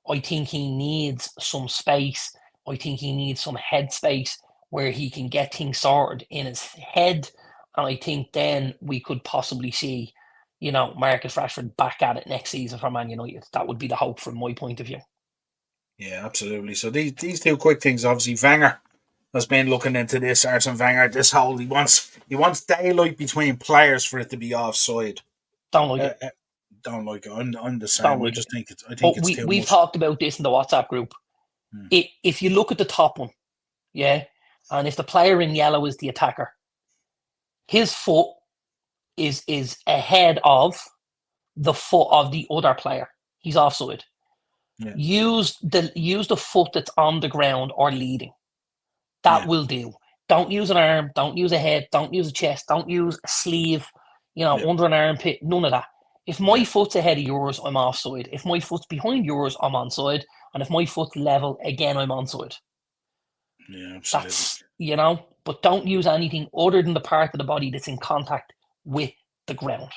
I think he needs some space. I think he needs some headspace where he can get things sorted in his head. And I think then we could possibly see, Marcus Rashford back at it next season for Man United. That would be the hope from my point of view. Yeah, absolutely. So these two quick things, obviously, Wenger has been looking into this. Arsene Wenger, this whole he wants daylight between players for it to be offside. Don't like it. Don't like it. I'm the same. Don't like I just it. think it's. I think But it's too we've much. talked about this in the WhatsApp group. If you look at the top one, yeah, and if the player in yellow is the attacker, his foot is ahead of the foot of the other player. He's offside. Yeah. Use the foot that's on the ground or leading. That will do. Don't use an arm. Don't use a head. Don't use a chest. Don't use a sleeve. Under an armpit. None of that. If my foot's ahead of yours, I'm offside. If my foot's behind yours, I'm onside. And if my foot's level, again, I'm onside. Yeah, absolutely. That's, but don't use anything other than the part of the body that's in contact with the ground.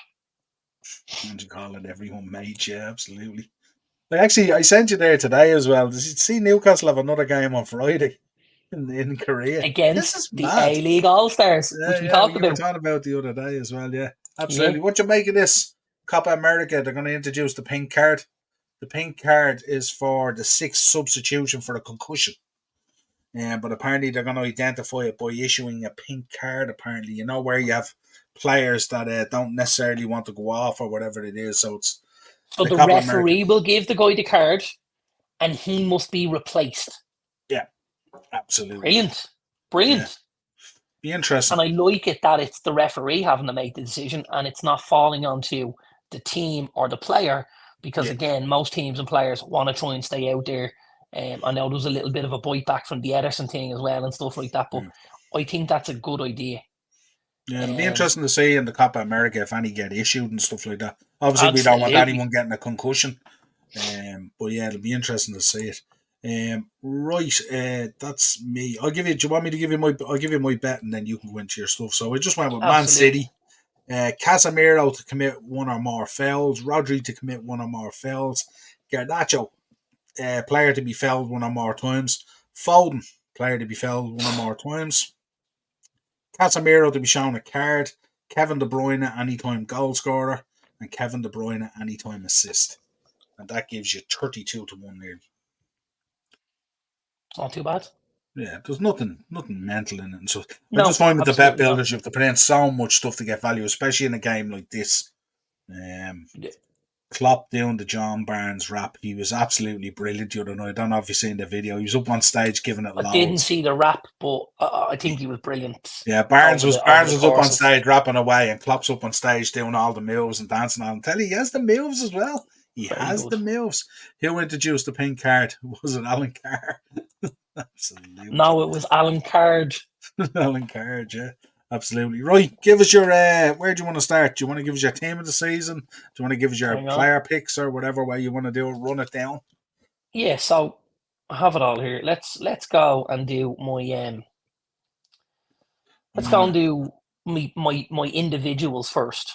And you call it everyone, mate. Yeah, absolutely. Actually, I sent you there today as well. Did you see Newcastle have another game on Friday in Korea? Against this is the mad. A-League All-Stars, which we talked about. We were talking about the other day as well, yeah. Absolutely. What you make of this? Copa America, they're going to introduce the pink card. The pink card is for the sixth substitution for a concussion. But apparently they're going to identify it by issuing a pink card, apparently. Where you have players that don't necessarily want to go off or whatever it is. So it's the referee will give the guy the card and he must be replaced. Yeah, absolutely. Brilliant. Yeah. Be interesting. And I like it that it's the referee having to make the decision and it's not falling onto the team or the player because, again, most teams and players want to try and stay out there. I know there was a little bit of a bite back from the Ederson thing as well and stuff like that, but I think that's a good idea. Yeah, it'll be interesting to see in the Copa America if any get issued and stuff like that. Obviously, we don't want anyone getting a concussion. But yeah, it'll be interesting to see it. Right, that's me. I'll give you. Do you want me to give you my? I'll give you my bet, and then you can go into your stuff. So I just went with Man City. Casemiro to commit one or more fouls. Rodri to commit one or more fouls. Garnacho, player to be fouled one or more times. Foden, player to be fouled one or more times. Casemiro to be shown a card. Kevin De Bruyne, anytime goal scorer. And Kevin De Bruyne, anytime assist. And that gives you 32 to 1 nearly. It's not too bad. Yeah, there's nothing mental in it. And so I just find with the bet builders, you have to put in so much stuff to get value, especially in a game like this. Klopp doing the John Barnes rap. He was absolutely brilliant the other night. I don't know if you've seen the video. He was up on stage giving it loads. I didn't see the rap, but I think he was brilliant. Yeah, Barnes was up on stage rapping away, and Klopp's up on stage doing all the moves and dancing on. Tell you, he has the moves as well. He has the moves. Who introduced the pink card? Was it Alan Carr? Absolutely. No, it was Alan Card. Alan Card, yeah. Absolutely. Right, give us your, where do you want to start? Do you want to give us your team of the season? Do you want to give us your player picks or whatever way you want to do it? Run it down. Yeah, so I have it all here. Let's go and do my, let's go and do my individuals first.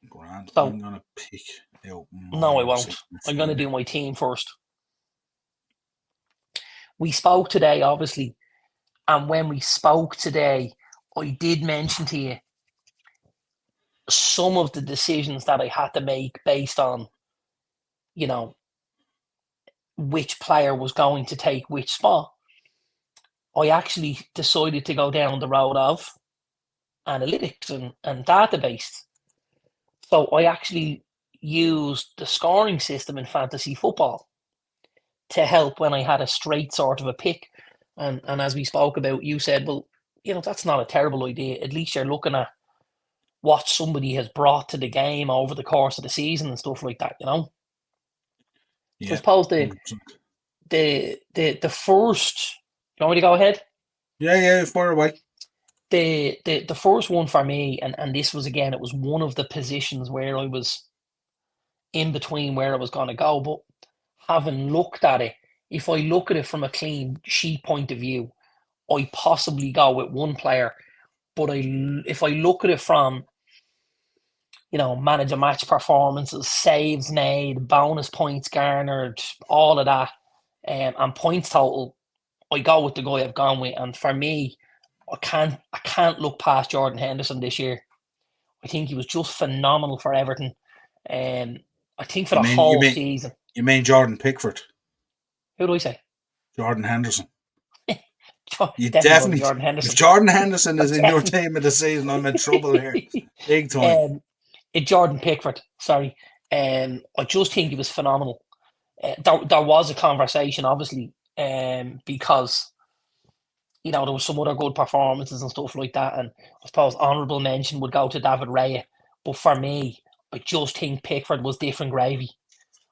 Grand. So, I'm going to pick out no, I won't. I'm going to do my team first. We spoke today, obviously, and when we spoke today, I did mention to you some of the decisions that I had to make based on, which player was going to take which spot. I actually decided to go down the road of analytics and database. So I actually used the scoring system in fantasy football to help when I had a straight sort of a pick. And as we spoke about, you said, well, that's not a terrible idea. At least you're looking at what somebody has brought to the game over the course of the season and stuff like that. So I Yeah. suppose 100%. the first. You want me to go ahead? Yeah, far away. The first one for me, and this was again, it was one of the positions where I was in between where I was going to go. But having looked at it, if I look at it from a clean sheet point of view, I possibly go with one player. But if I look at it from man of the match performances, saves made, bonus points garnered, all of that, and points total, I go with the guy I've gone with. And for me, I can't look past Jordan Henderson this year. I think he was just phenomenal for Everton. I think for You the mean you whole mean season. you mean Jordan Pickford, Who do I say? Jordan Henderson. You Definitely going definitely, Jordan if Henderson. Jordan Henderson is in your Definitely. team of the season, I'm in trouble here, big time. Jordan Pickford, sorry. I just think he was phenomenal. There was a conversation, obviously, because there was some other good performances and stuff like that, and I suppose honourable mention would go to David Raya. But for me, I just think Pickford was different gravy.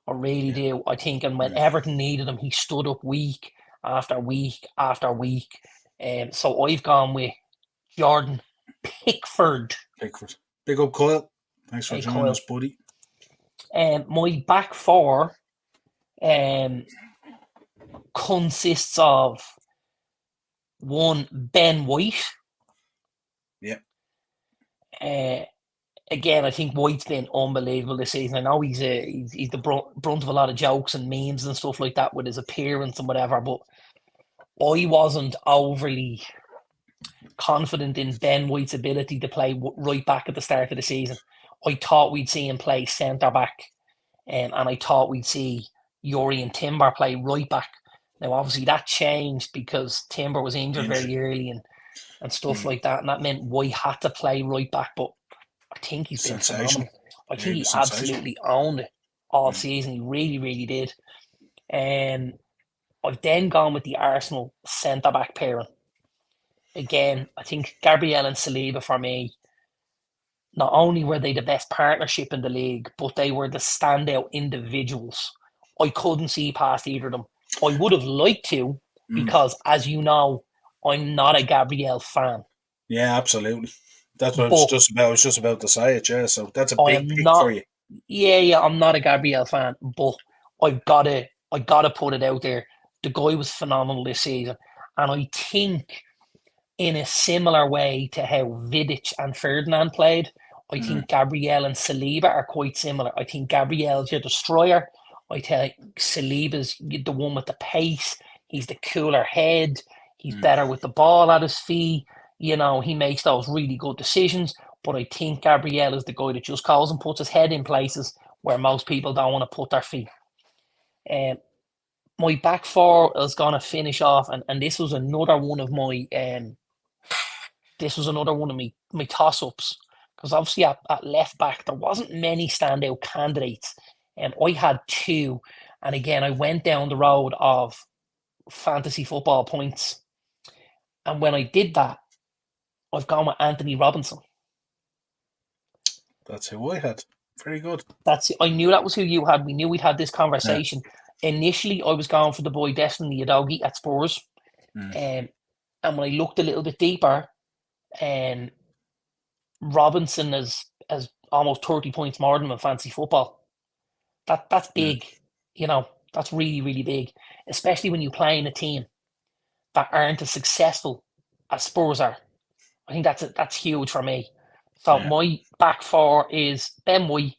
I really Yeah, do. I think, and when yeah. Everton needed him, he stood up week after week after week. So I've gone with Jordan Pickford. Pickford. Big up, Kyle. Thanks for Hey, joining Coyle. us, buddy. My back four um, consists of one, Ben White. Yeah. Again, I think White's been unbelievable this season. I know he's the brunt of a lot of jokes and memes and stuff like that with his appearance and whatever, but I wasn't overly confident in Ben White's ability to play right back at the start of the season. I thought we'd see him play centre back, and I thought we'd see Yuri and Timber play right back. Now, obviously, that changed because Timber was injured Injury. very early and stuff Mm. like that, and that meant White had to play right back. But I think he's been Sensational. phenomenal. I Yeah, think he he was sensational. absolutely owned it all Mm. season. He really, really did. And I've then gone with the Arsenal centre back pairing. Again, I think Gabriel and Saliba for me, not only were they the best partnership in the league, but they were the standout individuals. I couldn't see past either of them. I would have liked to, Mm. because as you know, I'm not a Gabriel fan. Yeah, absolutely. That's what I was But just about. I was just about to say it. Yeah, so that's a I big am pick for not you. yeah, I'm not a Gabriel fan, but I gotta put it out there. The guy was phenomenal this season. And I think in a similar way to how Vidic and Ferdinand played, I Mm. think Gabriel and Saliba are quite similar. I think Gabriel's your destroyer. I think Saliba's the one with the pace. He's the cooler head. He's Mm. better with the ball at his feet. He makes those really good decisions. But I think Gabriel is the guy that just goes and puts his head in places where most people don't want to put their feet. Um, my back four is going to finish off, and this was another one of my toss ups, because obviously at left back there wasn't many standout candidates, and I had two, and again I went down the road of fantasy football points, and when I did that, I've gone with Anthony Robinson. That's who I had. Very good. I knew that was who you had. We knew we'd had this Yeah. conversation. Initially, I was going for the boy Destiny Udogie at Spurs, Mm. and when I looked a little bit deeper, um, Robinson is almost 30 points more than him in fantasy football. That's Mm. big, that's really, really big, especially when you play in a team that aren't as successful as Spurs are. I think that's huge for me. So Yeah. my back four is Ben White,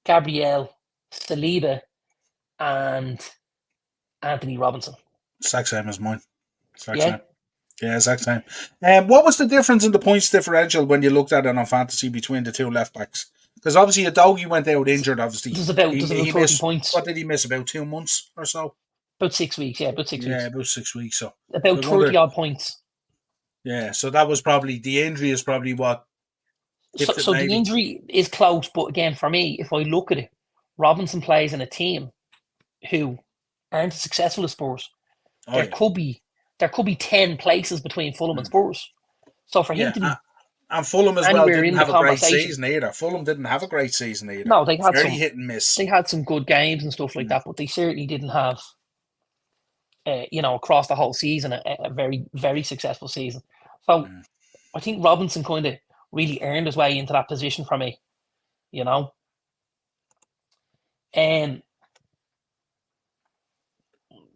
Gabriel, Saliba, and Anthony Robinson. Exact same as mine. Exact Yeah. same. Yeah, exact same. What was the difference in the points differential when you looked at it on fantasy between the two left backs? Because obviously Udogie went out injured. Obviously, There's about he 30 missed. points. What did he miss? About 2 months or so. About 6 weeks, yeah, about 6 weeks. About 6 weeks. So I About 30 wonder. odd points. Yeah, so that was probably the injury is probably what So, tipped it so the maybe. injury is close, but again, for me, if I look at it, Robinson plays in a team who aren't as successful as Spurs. Oh There yeah. could be 10 places between Fulham and Mm. Spurs. So for him Yeah, to be and Fulham as well anywhere didn't in the have a great conversation, season either. Fulham didn't have a great season either. no, Very hit and miss. they had some good games and stuff like that, but they certainly didn't have, across the whole season, a very, very successful season. So I think Robinson kind of really earned his way into that position for me, you know. And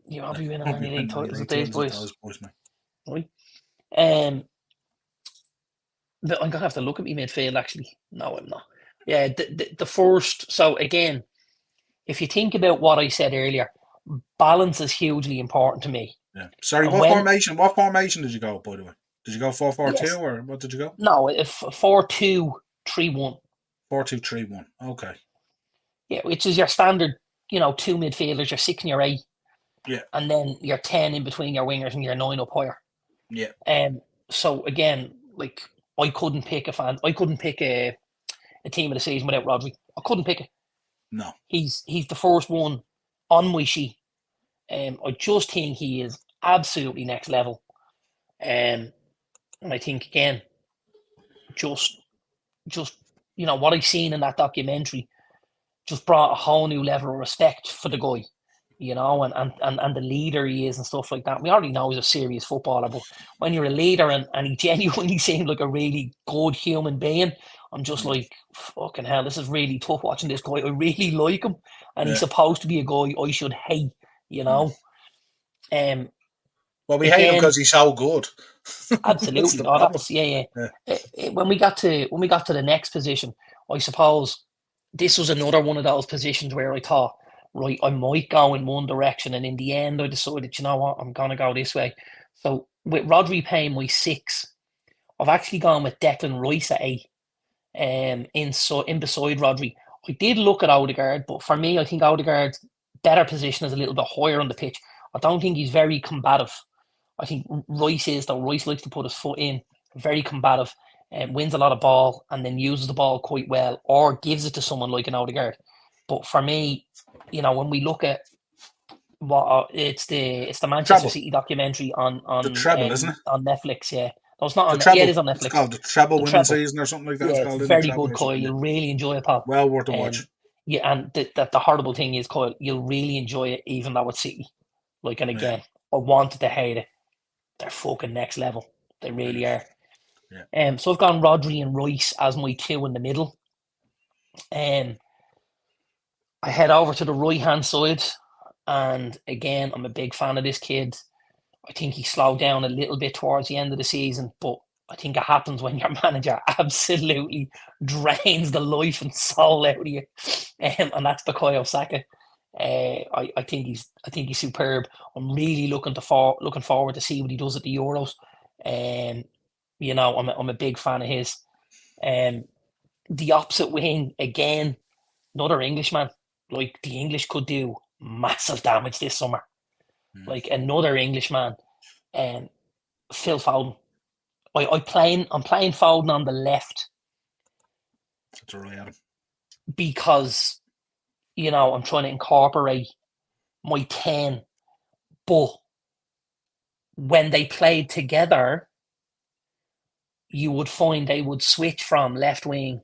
you will be winning Probably any league winning any titles with league these titles with boys, those boys, mate. right? Um, I'm gonna have to look at my midfield actually. No, I'm not. Yeah, the first. So again, if you think about what I said earlier, balance is hugely important to me. Yeah. Sorry, And what when formation? What formation did you go, by the way? Did you go 4-4-2 yes, or what did you go? no, if 4-2-3-1. 4-2-3-1. Okay. Yeah, which is your standard, two midfielders, your 6 and your 8, Yeah. and then your 10 in between your wingers and your 9 up higher. Yeah. So again, like I couldn't pick a team of the season without Rodri. I couldn't pick it. No. He's the first one on my sheet. I just think he is absolutely next level. And I think again, just what I've seen in that documentary just brought a whole new level of respect for the guy, and the leader he is and stuff like that. We already know he's a serious footballer, but when you're a leader and he genuinely seemed like a really good human being, I'm just like, fucking hell, this is really tough watching this guy. I really like him, and he's supposed to be a guy I should hate, Well, we hate him Again, because he's so good. That's absolutely. the Oh, problem. that's yeah. When we got to the next position, I suppose this was another one of those positions where I thought, right, I might go in one direction, and in the end, I decided, you know what, I'm gonna go this way. So with Rodri paying my 6, I've actually gone with Declan Rice at 8, in beside Rodri. I did look at Odegaard, but for me, I think Odegaard's better position is a little bit higher on the pitch. I don't think he's very combative. I think Rice is, though. Rice likes to put his foot in, very combative, and wins a lot of ball, and then uses the ball quite well, or gives it to someone like an Odegaard. But for me, when we look at what it's the Manchester Treble. City documentary The treble, isn't it? on Netflix. Yeah, no, it's not The on. Yeah, it treble. is on It's Netflix. called the treble The winning treble. season or something like that. Yeah, It's it's called in the very treble good, or Kyle. something. You'll really enjoy it, pal. Well worth a watch. Yeah, and the horrible thing is, Kyle, you'll really enjoy it, even though it's City. Like, and again, I wanted to hate it. They're fucking next level. They really are. Yeah. So I've gone Rodri and Rice as my 2 in the middle. I head over to the right hand side, and again, I'm a big fan of this kid. I think he slowed down a little bit towards the end of the season, but I think it happens when your manager absolutely drains the life and soul out of you, and that's Bukayo Saka. I think he's superb. I'm really looking forward to see what he does at the Euros. I'm a big fan of his. The opposite wing again, another Englishman. Like, the English could do massive damage this summer. Like, another Englishman, Phil Foden. I'm playing Foden on the left That's right, Adam. because I'm trying to incorporate my 10, but when they played together, you would find they would switch from left wing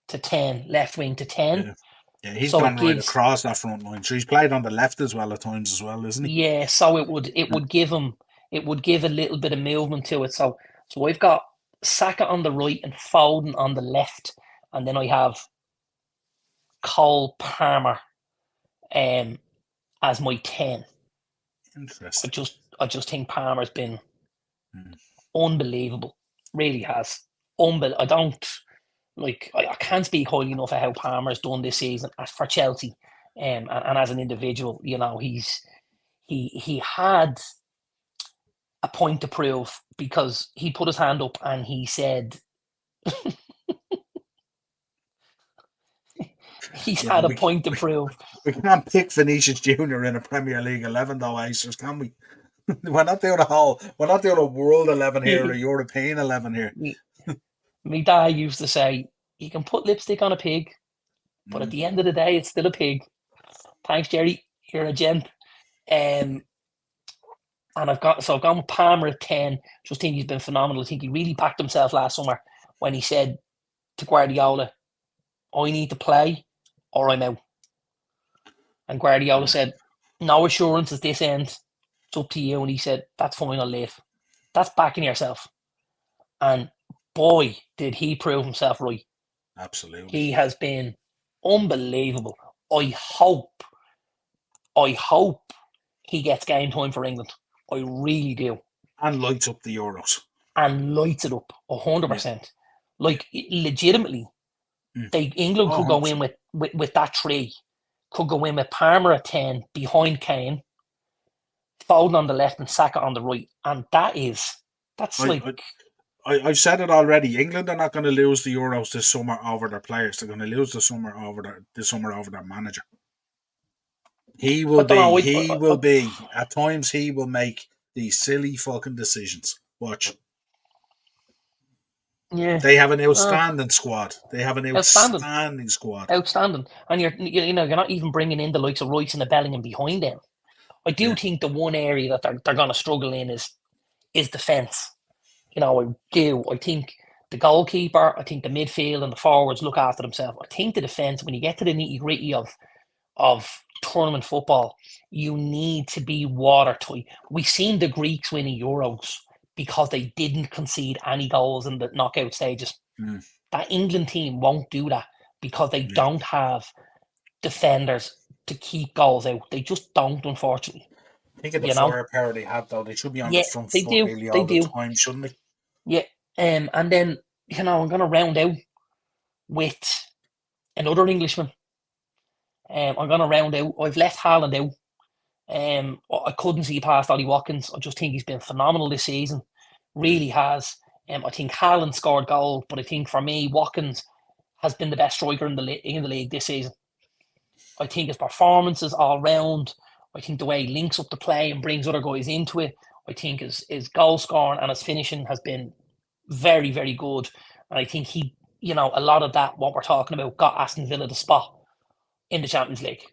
to 10, left wing to 10. Yeah, he's So gone right across that front line. So he's played on the left as well at times as well, isn't he? Yeah, so it would give him, it would give a little bit of movement to it. So I've got Saka on the right and Foden on the left, and then I have Cole Palmer as my 10. Interesting. I just think Palmer's been unbelievable. Really has. I don't I can't speak highly enough of how Palmer's done this season for Chelsea, and as an individual. He had a point to prove because he put his hand up and he said he's had a point to prove. We can't pick Vinicius Junior in a Premier League 11 though, Acers, can we? We're not doing a world 11 here or a European 11 here. My dad used to say, you can put lipstick on a pig, but at the end of the day, it's still a pig. Thanks, Jerry. You're a gent. And I've gone with Palmer at 10. Just think he's been phenomenal. I think he really backed himself last summer when he said to Guardiola, I need to play or I'm out. And Guardiola said, no assurance at this end. It's up to you. And he said, that's fine, I'll leave. That's backing yourself. And boy, did he prove himself right. Absolutely. He has been unbelievable. I hope he gets game time for England. I really do. And lights up the Euros. And lights it up 100%. Like, legitimately, England could go in with that three. Could go in with Palmer at 10 behind Kane, Foden on the left and Saka on the right. And I've said it already. England are not going to lose the Euros this summer over their players. They're going to lose the summer over their manager. He will be. At times, he will make these silly fucking decisions. Watch. Yeah, they have an outstanding squad. They have an outstanding squad. Outstanding, and you're not even bringing in the likes of Royce and the Bellingham behind them. I do think the one area that they're going to struggle in is defence. I do. I think the goalkeeper, I think the midfield and the forwards look after themselves. I think the defence, when you get to the nitty gritty of tournament football, you need to be watertight. We've seen the Greeks winning Euros because they didn't concede any goals in the knockout stages. That England team won't do that because they don't have defenders to keep goals out. They just don't, unfortunately. Think of the firepower they have, though. They should be on the front foot really all the time, shouldn't they? Yeah. And then, I'm going to round out with another Englishman. I'm going to round out. I've left Haaland out. I couldn't see past Ollie Watkins. I just think he's been phenomenal this season. Really has. I think Haaland scored goal, but I think for me, Watkins has been the best striker in the league this season. I think his performances all round. I think the way he links up the play and brings other guys into it. I think his goal scoring and his finishing has been very, very good. And I think he, a lot of that, what we're talking about, got Aston Villa the spot in the Champions League.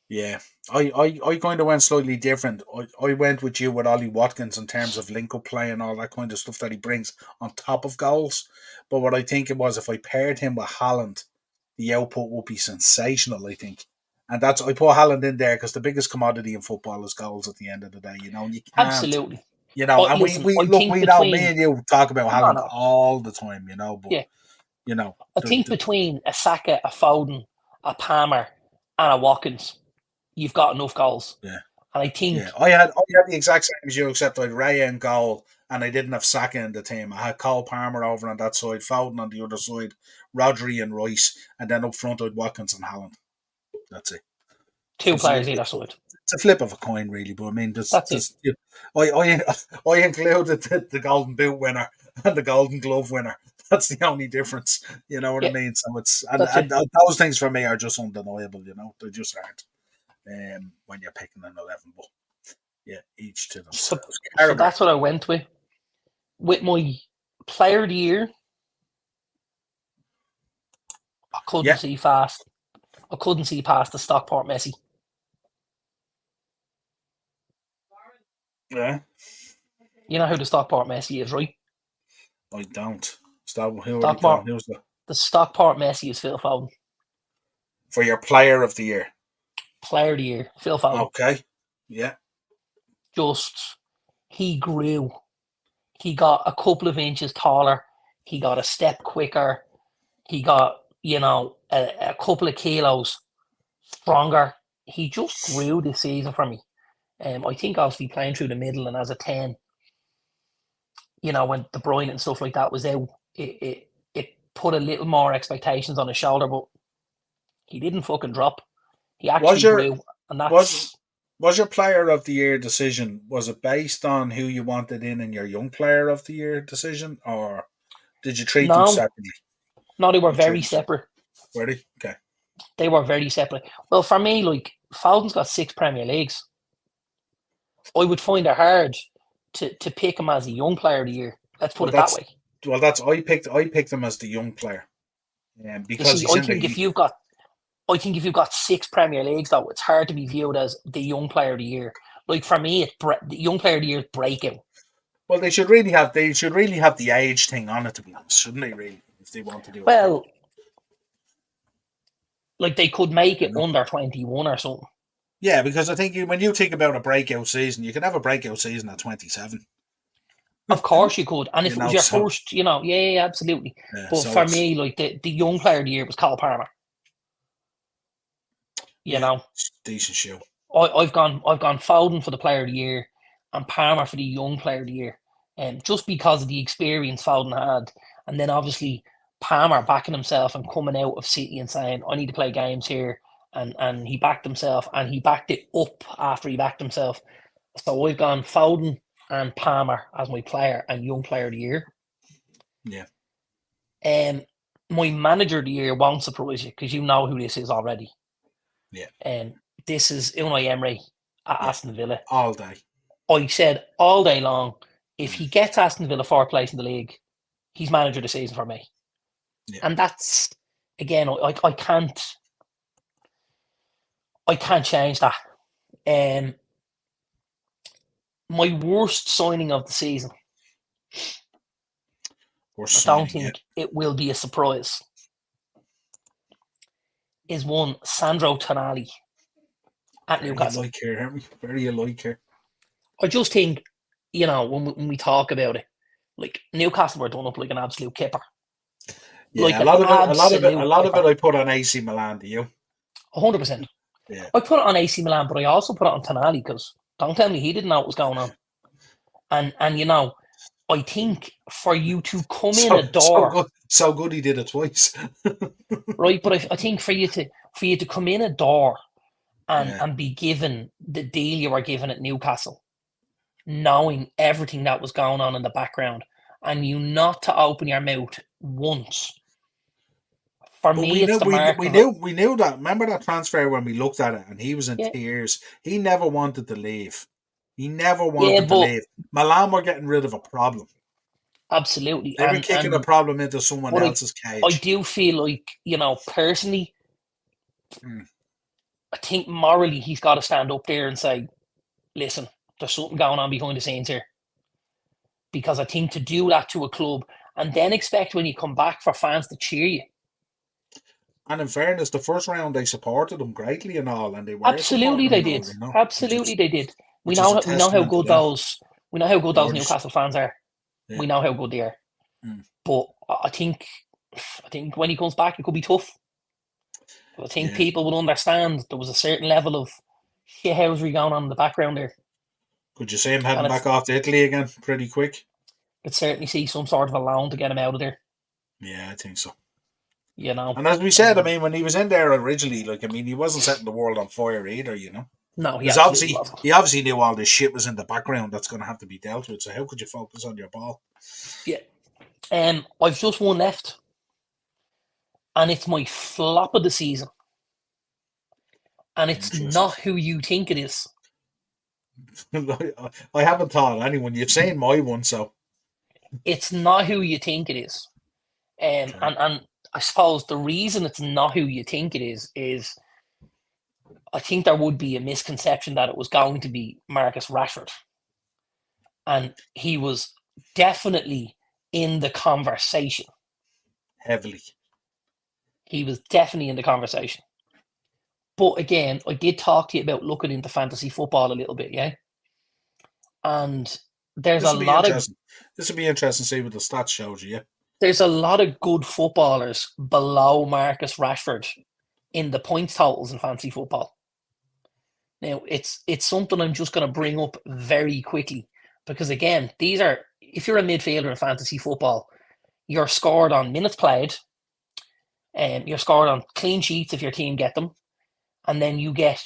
Yeah, I kind of went slightly different. I went with you with Ollie Watkins in terms of link-up play and all that kind of stuff that he brings on top of goals. But what I think it was, if I paired him with Haaland, the output would be sensational, I think. And I put Haaland in there because the biggest commodity in football is goals at the end of the day. You can't. Absolutely. And listen, me and you talk about Haaland all the time, but, I think between a Saka, a Foden, a Palmer and a Watkins, you've got enough goals. Yeah. And I think... Yeah, I had the exact same as you, except I had Raya in goal and I didn't have Saka in the team. I had Cole Palmer over on that side, Foden on the other side, Rodri and Royce, and then up front I had Watkins and Haaland. That's it. Two players either side. It's a flip of a coin, really, but I mean, I included the Golden Boot winner and the Golden Glove winner. That's the only difference, you know what I mean? So it's and those things for me are just undeniable, they just aren't. When you're picking an 11, but each to themselves. So that's what I went with. With my player of the year, I couldn't see past the Stockport Messi. Yeah. You know who the Stockport Messi is, right? I don't. The Stockport Messi is Phil Foden. For your player of the year? Player of the year, Phil Foden. Okay. Yeah. He grew. He got a couple of inches taller. He got a step quicker. He got, a couple of kilos stronger. He just grew this season for me. I think obviously playing through the middle and as a 10, when De Bruyne and stuff like that was out, it put a little more expectations on his shoulder, but he didn't fucking drop. He actually grew. And that's... Was your player of the year decision, was it based on who you wanted in your young player of the year decision, or did you treat them separately? No, they were very separate. Were they? Okay. They were very separate. Well, for me, Foden's got 6 Premier Leagues. I would find it hard to pick him as a young player of the year. Let's put it that way. Well, I picked him as the young player. Because I think if you've got 6 Premier Leagues, though, it's hard to be viewed as the young player of the year. Like for me, the young player of the year is breakout. Well, they should really have the age thing on it, to be honest, shouldn't they? Really, if they want to do it. Well, like they could make it You know? under 21 or something. Yeah, because I think when you think about a breakout season, you can have a breakout season at 27. Of course you could, and if it was your so, first, yeah, absolutely. Yeah, But so for me, like the young player of the year was Cole Palmer. You know, decent show. I've gone Foden for the player of the year, and Palmer for the young player of the year, and just because of the experience Foden had, and then obviously Palmer backing himself and coming out of City and saying, "I need to play games here," and he backed himself, and he backed it up after he backed himself. So I've gone Foden and Palmer as my player and young player of the year. Yeah. My manager of the year won't surprise you because you know who this is already. Yeah. This is Unai Emery at Aston Villa. All day. I said all day long, if he gets Aston Villa fourth place in the league, he's manager of the season for me. Yeah. And that's, again, I can't change that. My worst signing of the season. I don't think it will be a surprise. Is one Sandro Tonali at Newcastle. Very alike here. I just think, when we talk about it, like Newcastle were done up like an absolute kipper. Yeah, like a lot of it I put on AC Milan. Do you? 100%. Yeah. I put it on AC Milan, but I also put it on Tonali because don't tell me he didn't know what was going on. And I think for you to come in a door, so good he did it twice. right? But I think for you to come in a door and be given the deal you were given at Newcastle, knowing everything that was going on in the background, and you not to open your mouth once. For me, it's the mark. We knew that. Remember that transfer when we looked at it, and he was in tears. He never wanted to leave. He never wanted to leave. Milan were getting rid of a problem. Absolutely, they were kicking a problem into someone else's cage. I do feel like, personally, I think morally he's got to stand up there and say, "Listen, there's something going on behind the scenes here." Because I think to do that to a club and then expect when you come back for fans to cheer you. And in fairness, the first round they supported them greatly and all, and they were absolutely they did. Absolutely they did. We know how good those Newcastle fans are. Yeah. We know how good they are. But I think when he comes back, it could be tough. But I think people will understand there was a certain level of shithousery going on in the background there. Could you see him heading back off to Italy again pretty quick? Could certainly see some sort of a loan to get him out of there. Yeah, I think so. And as we said, when he was in there originally, he wasn't setting the world on fire either, No, he obviously knew all this shit was in the background that's going to have to be dealt with. So how could you focus on your ball? Yeah. I've just one left, and it's my flop of the season, and it's not who you think it is. I haven't thought of anyone. You've seen my one, so it's not who you think it is. And I suppose the reason it's not who you think it is I think there would be a misconception that it was going to be Marcus Rashford. And he was definitely in the conversation. Heavily. He was definitely in the conversation. But again, I did talk to you about looking into fantasy football a little bit, yeah? And there's a lot of... This would be interesting to see what the stats shows you, yeah? There's a lot of good footballers below Marcus Rashford in the points totals in fantasy football. Now, it's something I'm just going to bring up very quickly because, again, these are, if you're a midfielder in fantasy football, you're scored on minutes played, and you're scored on clean sheets if your team get them, and then you get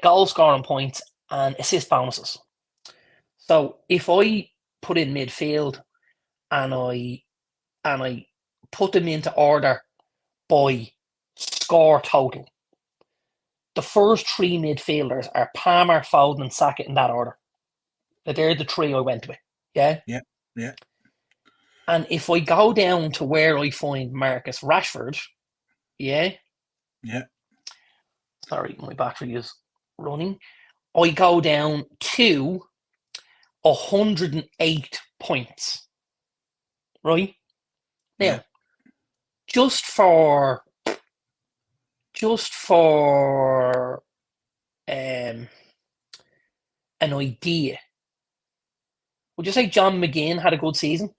goal scoring points and assist bonuses. So if I put in midfield and I put them into order by score total, the first three midfielders are Palmer, Foden, and Sackett in that order. They're the three I went with. Yeah? Yeah. And if I go down to where I find Marcus Rashford, yeah? Yeah. Sorry, my battery is running. I go down to 108 points. Right? Now, Yeah. just for an idea, would you say John McGinn had a good season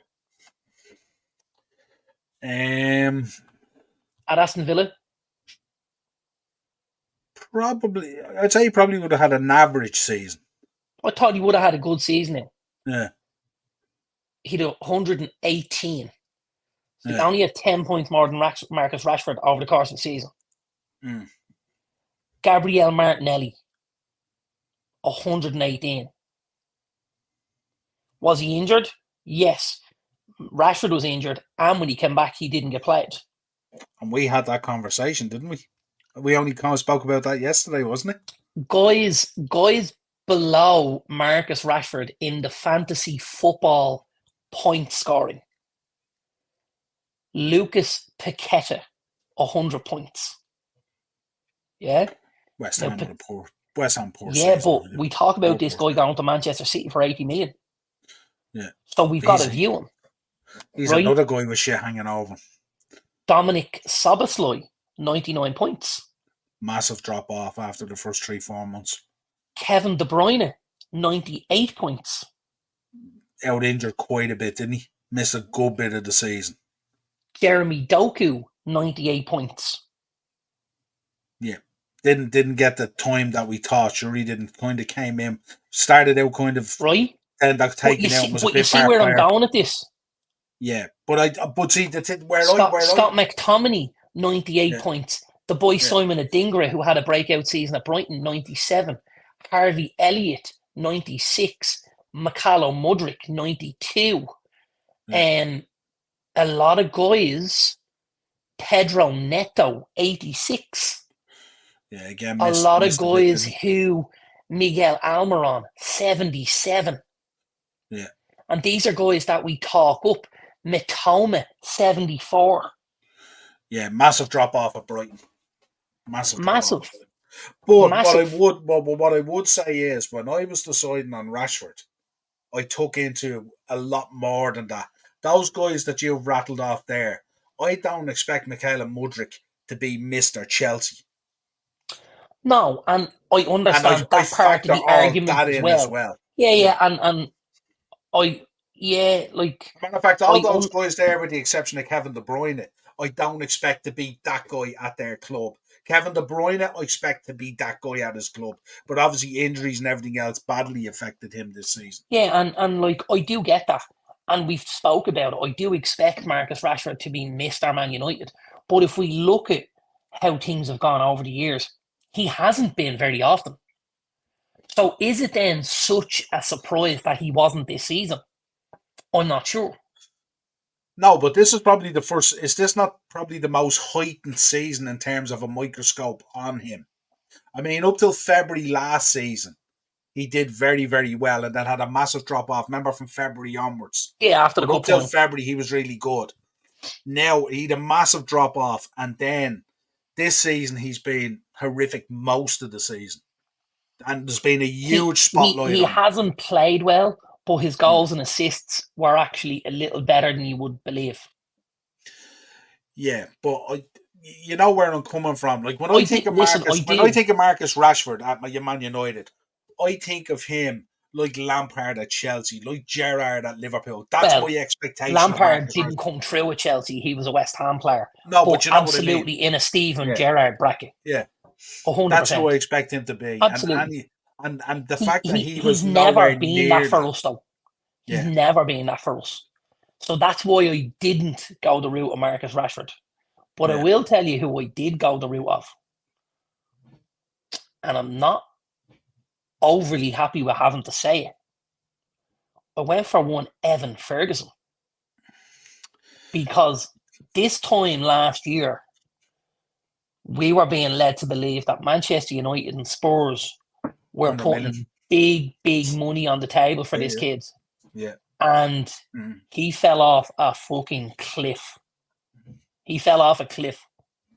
Um, at Aston Villa? Probably, I'd say he probably would have had an average season. I thought he would have had a good season now. Yeah. He had 118. So he Yeah. only had 10 points more than Marcus Rashford over the course of the season. Mm. Gabriel Martinelli, 118. Was he injured? Yes. Rashford was injured, and when he came back, he didn't get played. And we had that conversation, didn't we? We only kind of spoke about that yesterday, wasn't it? Guys below Marcus Rashford in the fantasy football point scoring. Lucas Paqueta, 100 points. Yeah? West Now, Ham were poor. West Ham poor yeah, season. but we talk about this Poor guy going to Manchester City for 80 million. Yeah. So we've got to view him. He's right? another guy with shit hanging over. Dominic Szoboszlai, 99 points. Massive drop off after the first 3-4 months. Kevin De Bruyne, 98 points. Out injured quite a bit, didn't he? Missed a good bit of the season. Jeremy Doku, 98 points. Yeah. Didn't get the time that we thought. Sure, he didn't. Kind of came in, started out kind of right, and taking out was a bit. But you see where I'm going at this. Yeah, but see where Scott McTominay, 98 points. The boy Simon Adingra, who had a breakout season at Brighton, 97. Harvey Elliott, 96. Mykhailo Mudryk, 92. A lot of guys. Pedro Neto, 86. Yeah, again, a lot of guys who Miguel Almiron, 77. Yeah. And these are guys that we talk up. Mitoma, 74. Yeah, massive drop off at Brighton. Massive. But what I would say is, when I was deciding on Rashford, I took into a lot more than that. Those guys that you've rattled off there, I don't expect Mykhailo Mudryk to be Mr. Chelsea. No, and I understand I that part of the argument as well. Yeah, and I, like... Matter of fact, all those guys there, with the exception of Kevin De Bruyne, I don't expect to be that guy at their club. Kevin De Bruyne, I expect to be that guy at his club. But obviously injuries and everything else badly affected him this season. Yeah, and like, I do get that. And we've spoke about it. I do expect Marcus Rashford to be Mr. Man United. But if we look at how things have gone over the years, he hasn't been very often. So is it then such a surprise that he wasn't this season? I'm not sure. No, but this is probably the first. Is this not probably the most heightened season in terms of a microscope on him? I mean, up till February last season, he did very, very well, and then had a massive drop off. Remember, from February onwards. Yeah, after the up till February, he was really good. Now he had a massive drop off, and then this season he's been horrific most of the season, and there's been a huge spotlight. He hasn't played well, but his goals and assists were actually a little better than you would believe. Yeah, but you know where I'm coming from. Like when I think of Marcus Rashford at Man United, I think of him like Lampard at Chelsea, like Gerrard at Liverpool. That's my expectation. Lampard didn't come through at Chelsea. He was a West Ham player. No, but you know absolutely what I mean. In a Steven Gerrard bracket. Yeah, 100%. That's who I expect him to be. Absolutely. And the fact that he's never been that for us, though. He's never been that for us. So that's why I didn't go the route of Marcus Rashford. But I will tell you who I did go the route of. And I'm not overly happy with having to say it. I went for one Evan Ferguson. Because this time last year, we were being led to believe that Manchester United and Spurs were putting big money on the table for this kid. Yeah. And he fell off a fucking cliff. He fell off a cliff.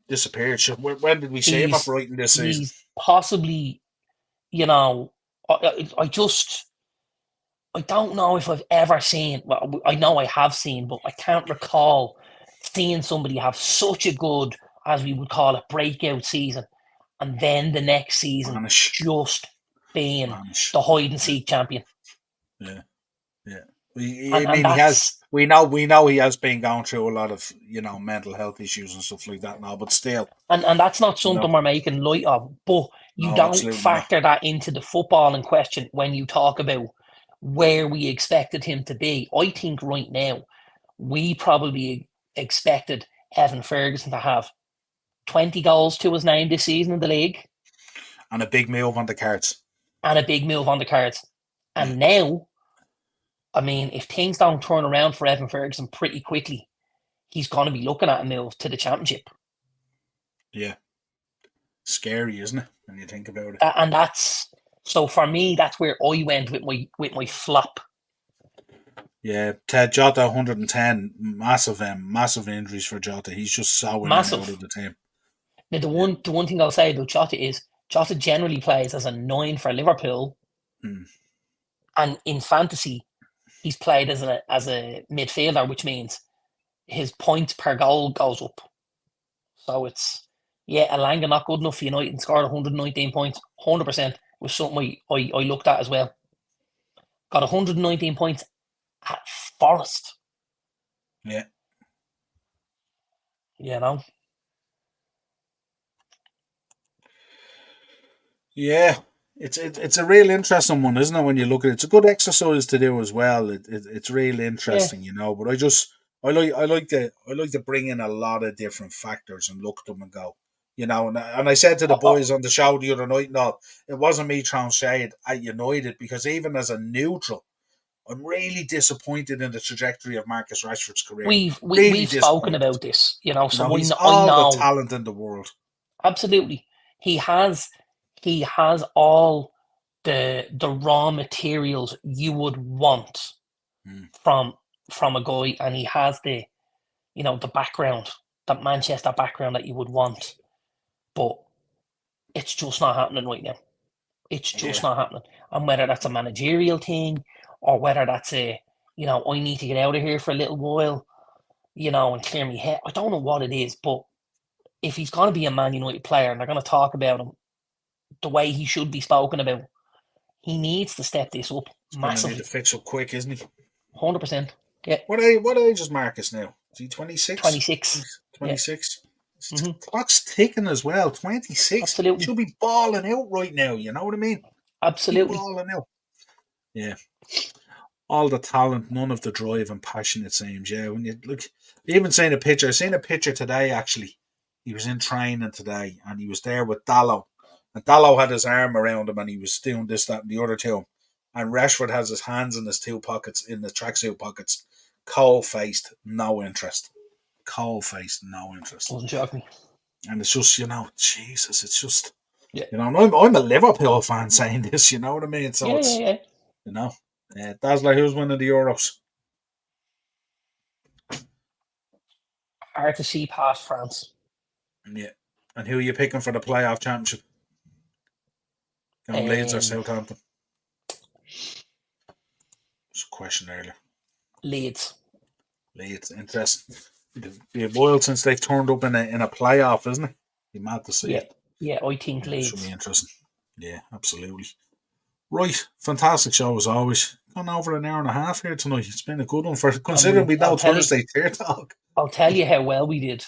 Disappeared. So when did we see him at Brighton this season? He's possibly, I don't know if I've ever seen. Well, I know I have seen, but I can't recall seeing somebody have such a good, as we would call it, breakout season, and then the next season Vanish. just being Vanish. the hide and seek champion. Yeah. I And mean, he has. that's We know he has been going through a lot of mental health issues and stuff like that now. But still, and that's not you know, something we're making light of. But you no, don't absolutely not. factor that into the football in question when you talk about where we expected him to be. I think right now we probably expected Evan Ferguson to have 20 goals to his name this season in the league. And a big move on the cards. And a big move on the cards. And now, I mean, if things don't turn around for Evan Ferguson pretty quickly, he's going to be looking at a move to the championship. Yeah. Scary, isn't it, when you think about it? And so for me, that's where I went with my flop. Yeah, Ted Jota 110, massive injuries for Jota. He's just so in and out of the team. Now, the one thing I'll say about Jota is Jota generally plays as a 9 for Liverpool, and in fantasy, he's played as a midfielder, which means his points per goal goes up. So it's Elanga not good enough for United and scored 119 points, 100% was something I looked at as well. Got 119 points at Forest. Yeah. You know? Yeah. It's a real interesting one, isn't it? When you look at it, it's a good exercise to do as well. It's really interesting, But I like to bring in a lot of different factors and look at them and go, And I said to the boys on the show the other night, no, it wasn't me throwing shade at United, because even as a neutral, I'm really disappointed in the trajectory of Marcus Rashford's career. We've spoken about this, So he's I know the talent in the world. Absolutely, he has all the raw materials you would want from a guy, and he has the the background, that Manchester background that you would want, but it's just not happening right now. It's just not happening. And whether that's a managerial thing, or whether that's I need to get out of here for a little while, and clear my head. I don't know what it is, but if he's going to be a Man United player and they're going to talk about him the way he should be spoken about, he needs to step this up massively. Need to fix up quick, isn't he? 100%. Yeah. What age is Marcus now? Is he 26? 26. 26. Yeah. Clock's ticking as well. 26. Absolutely. He should be balling out right now. You know what I mean? Absolutely. Balling out. Yeah. All the talent, none of the drive and passion, it seems. Yeah. When you look, even seeing a picture. I seen a picture today, actually. He was in training today, and he was there with Dallo. And Dallo had his arm around him, and he was doing this, that, and the other to him. And Rashford has his hands in his two pockets, in the tracksuit pockets. Cold-faced, no interest. Cold-faced, no interest. Doesn't shock me. And it's just, Jesus, it's just, and I'm a Liverpool fan saying this, you know what I mean? So Dazzler, who's winning the Euros? Hard to see past France. Yeah. And who are you picking for the playoff championship? Leeds or Southampton? It's a question earlier. Leeds, interesting. It'll be a while since they've turned up in a playoff, isn't it? Be mad to see it. Yeah, I think Leeds. Should be interesting. Yeah, absolutely. Right, fantastic show as always. Gone over an hour and a half here tonight. It's been a good one for considering we know Thursday Tier Talk. I'll tell you how well we did.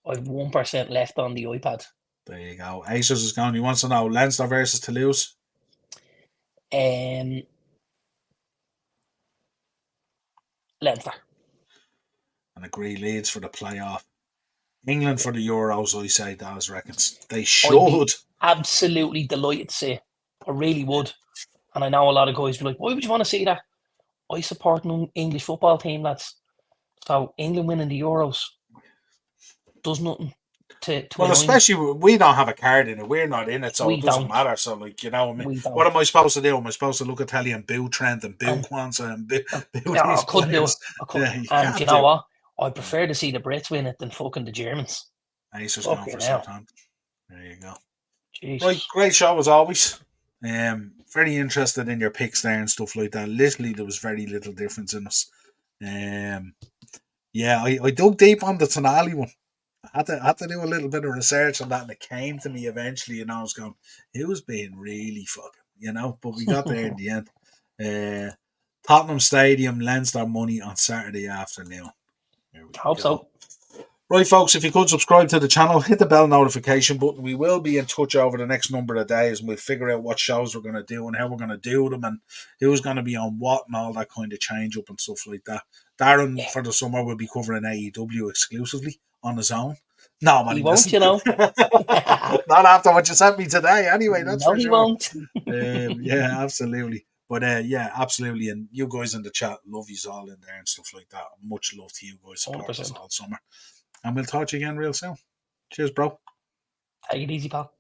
I've 1% left on the iPad. There you go. Aces is gone. He wants to know Leinster versus Toulouse. Leinster. And agree, Leeds for the playoff. England for the Euros, I say, Daz reckons. They should. Absolutely delighted to see it. I really would. And I know a lot of guys be like, why would you want to see that? I support an English football team, lads. So England winning the Euros does nothing to well, especially we don't have a card in it. We're not in it, so it doesn't matter. So, what am I supposed to do? Am I supposed to look at Telly and boo Trent and boo Kwanzaa and boo these I couldn't do it. And you know what? I prefer to see the Brits win it than fucking the Germans. Aces going for Southampton. There you go. Jesus. Right, great show as always. For very interested in your picks there and stuff like that. Literally, there was very little difference in us. Yeah, I dug deep on the Tonali one. I had to do a little bit of research on that, and it came to me eventually, and I was going, it was being really fucking, but we got there in the end. Tottenham Stadium, Leinster money on Saturday afternoon. There we Hope go. so. Right, folks, if you could subscribe to the channel, hit the bell notification button. We will be in touch over the next number of days, and we'll figure out what shows we're going to do and how we're going to do them and who's going to be on what and all that kind of change up and stuff like that. Darren, for the summer, will be covering AEW exclusively on his own. No, man, he won't, Not after what you sent me today, anyway, that's no, for he sure. Won't. Yeah, absolutely. But yeah, absolutely. And you guys in the chat, love you all in there and stuff like that. Much love to you guys, support us all summer. And we'll talk to you again real soon. Cheers, bro. Take it easy, pal.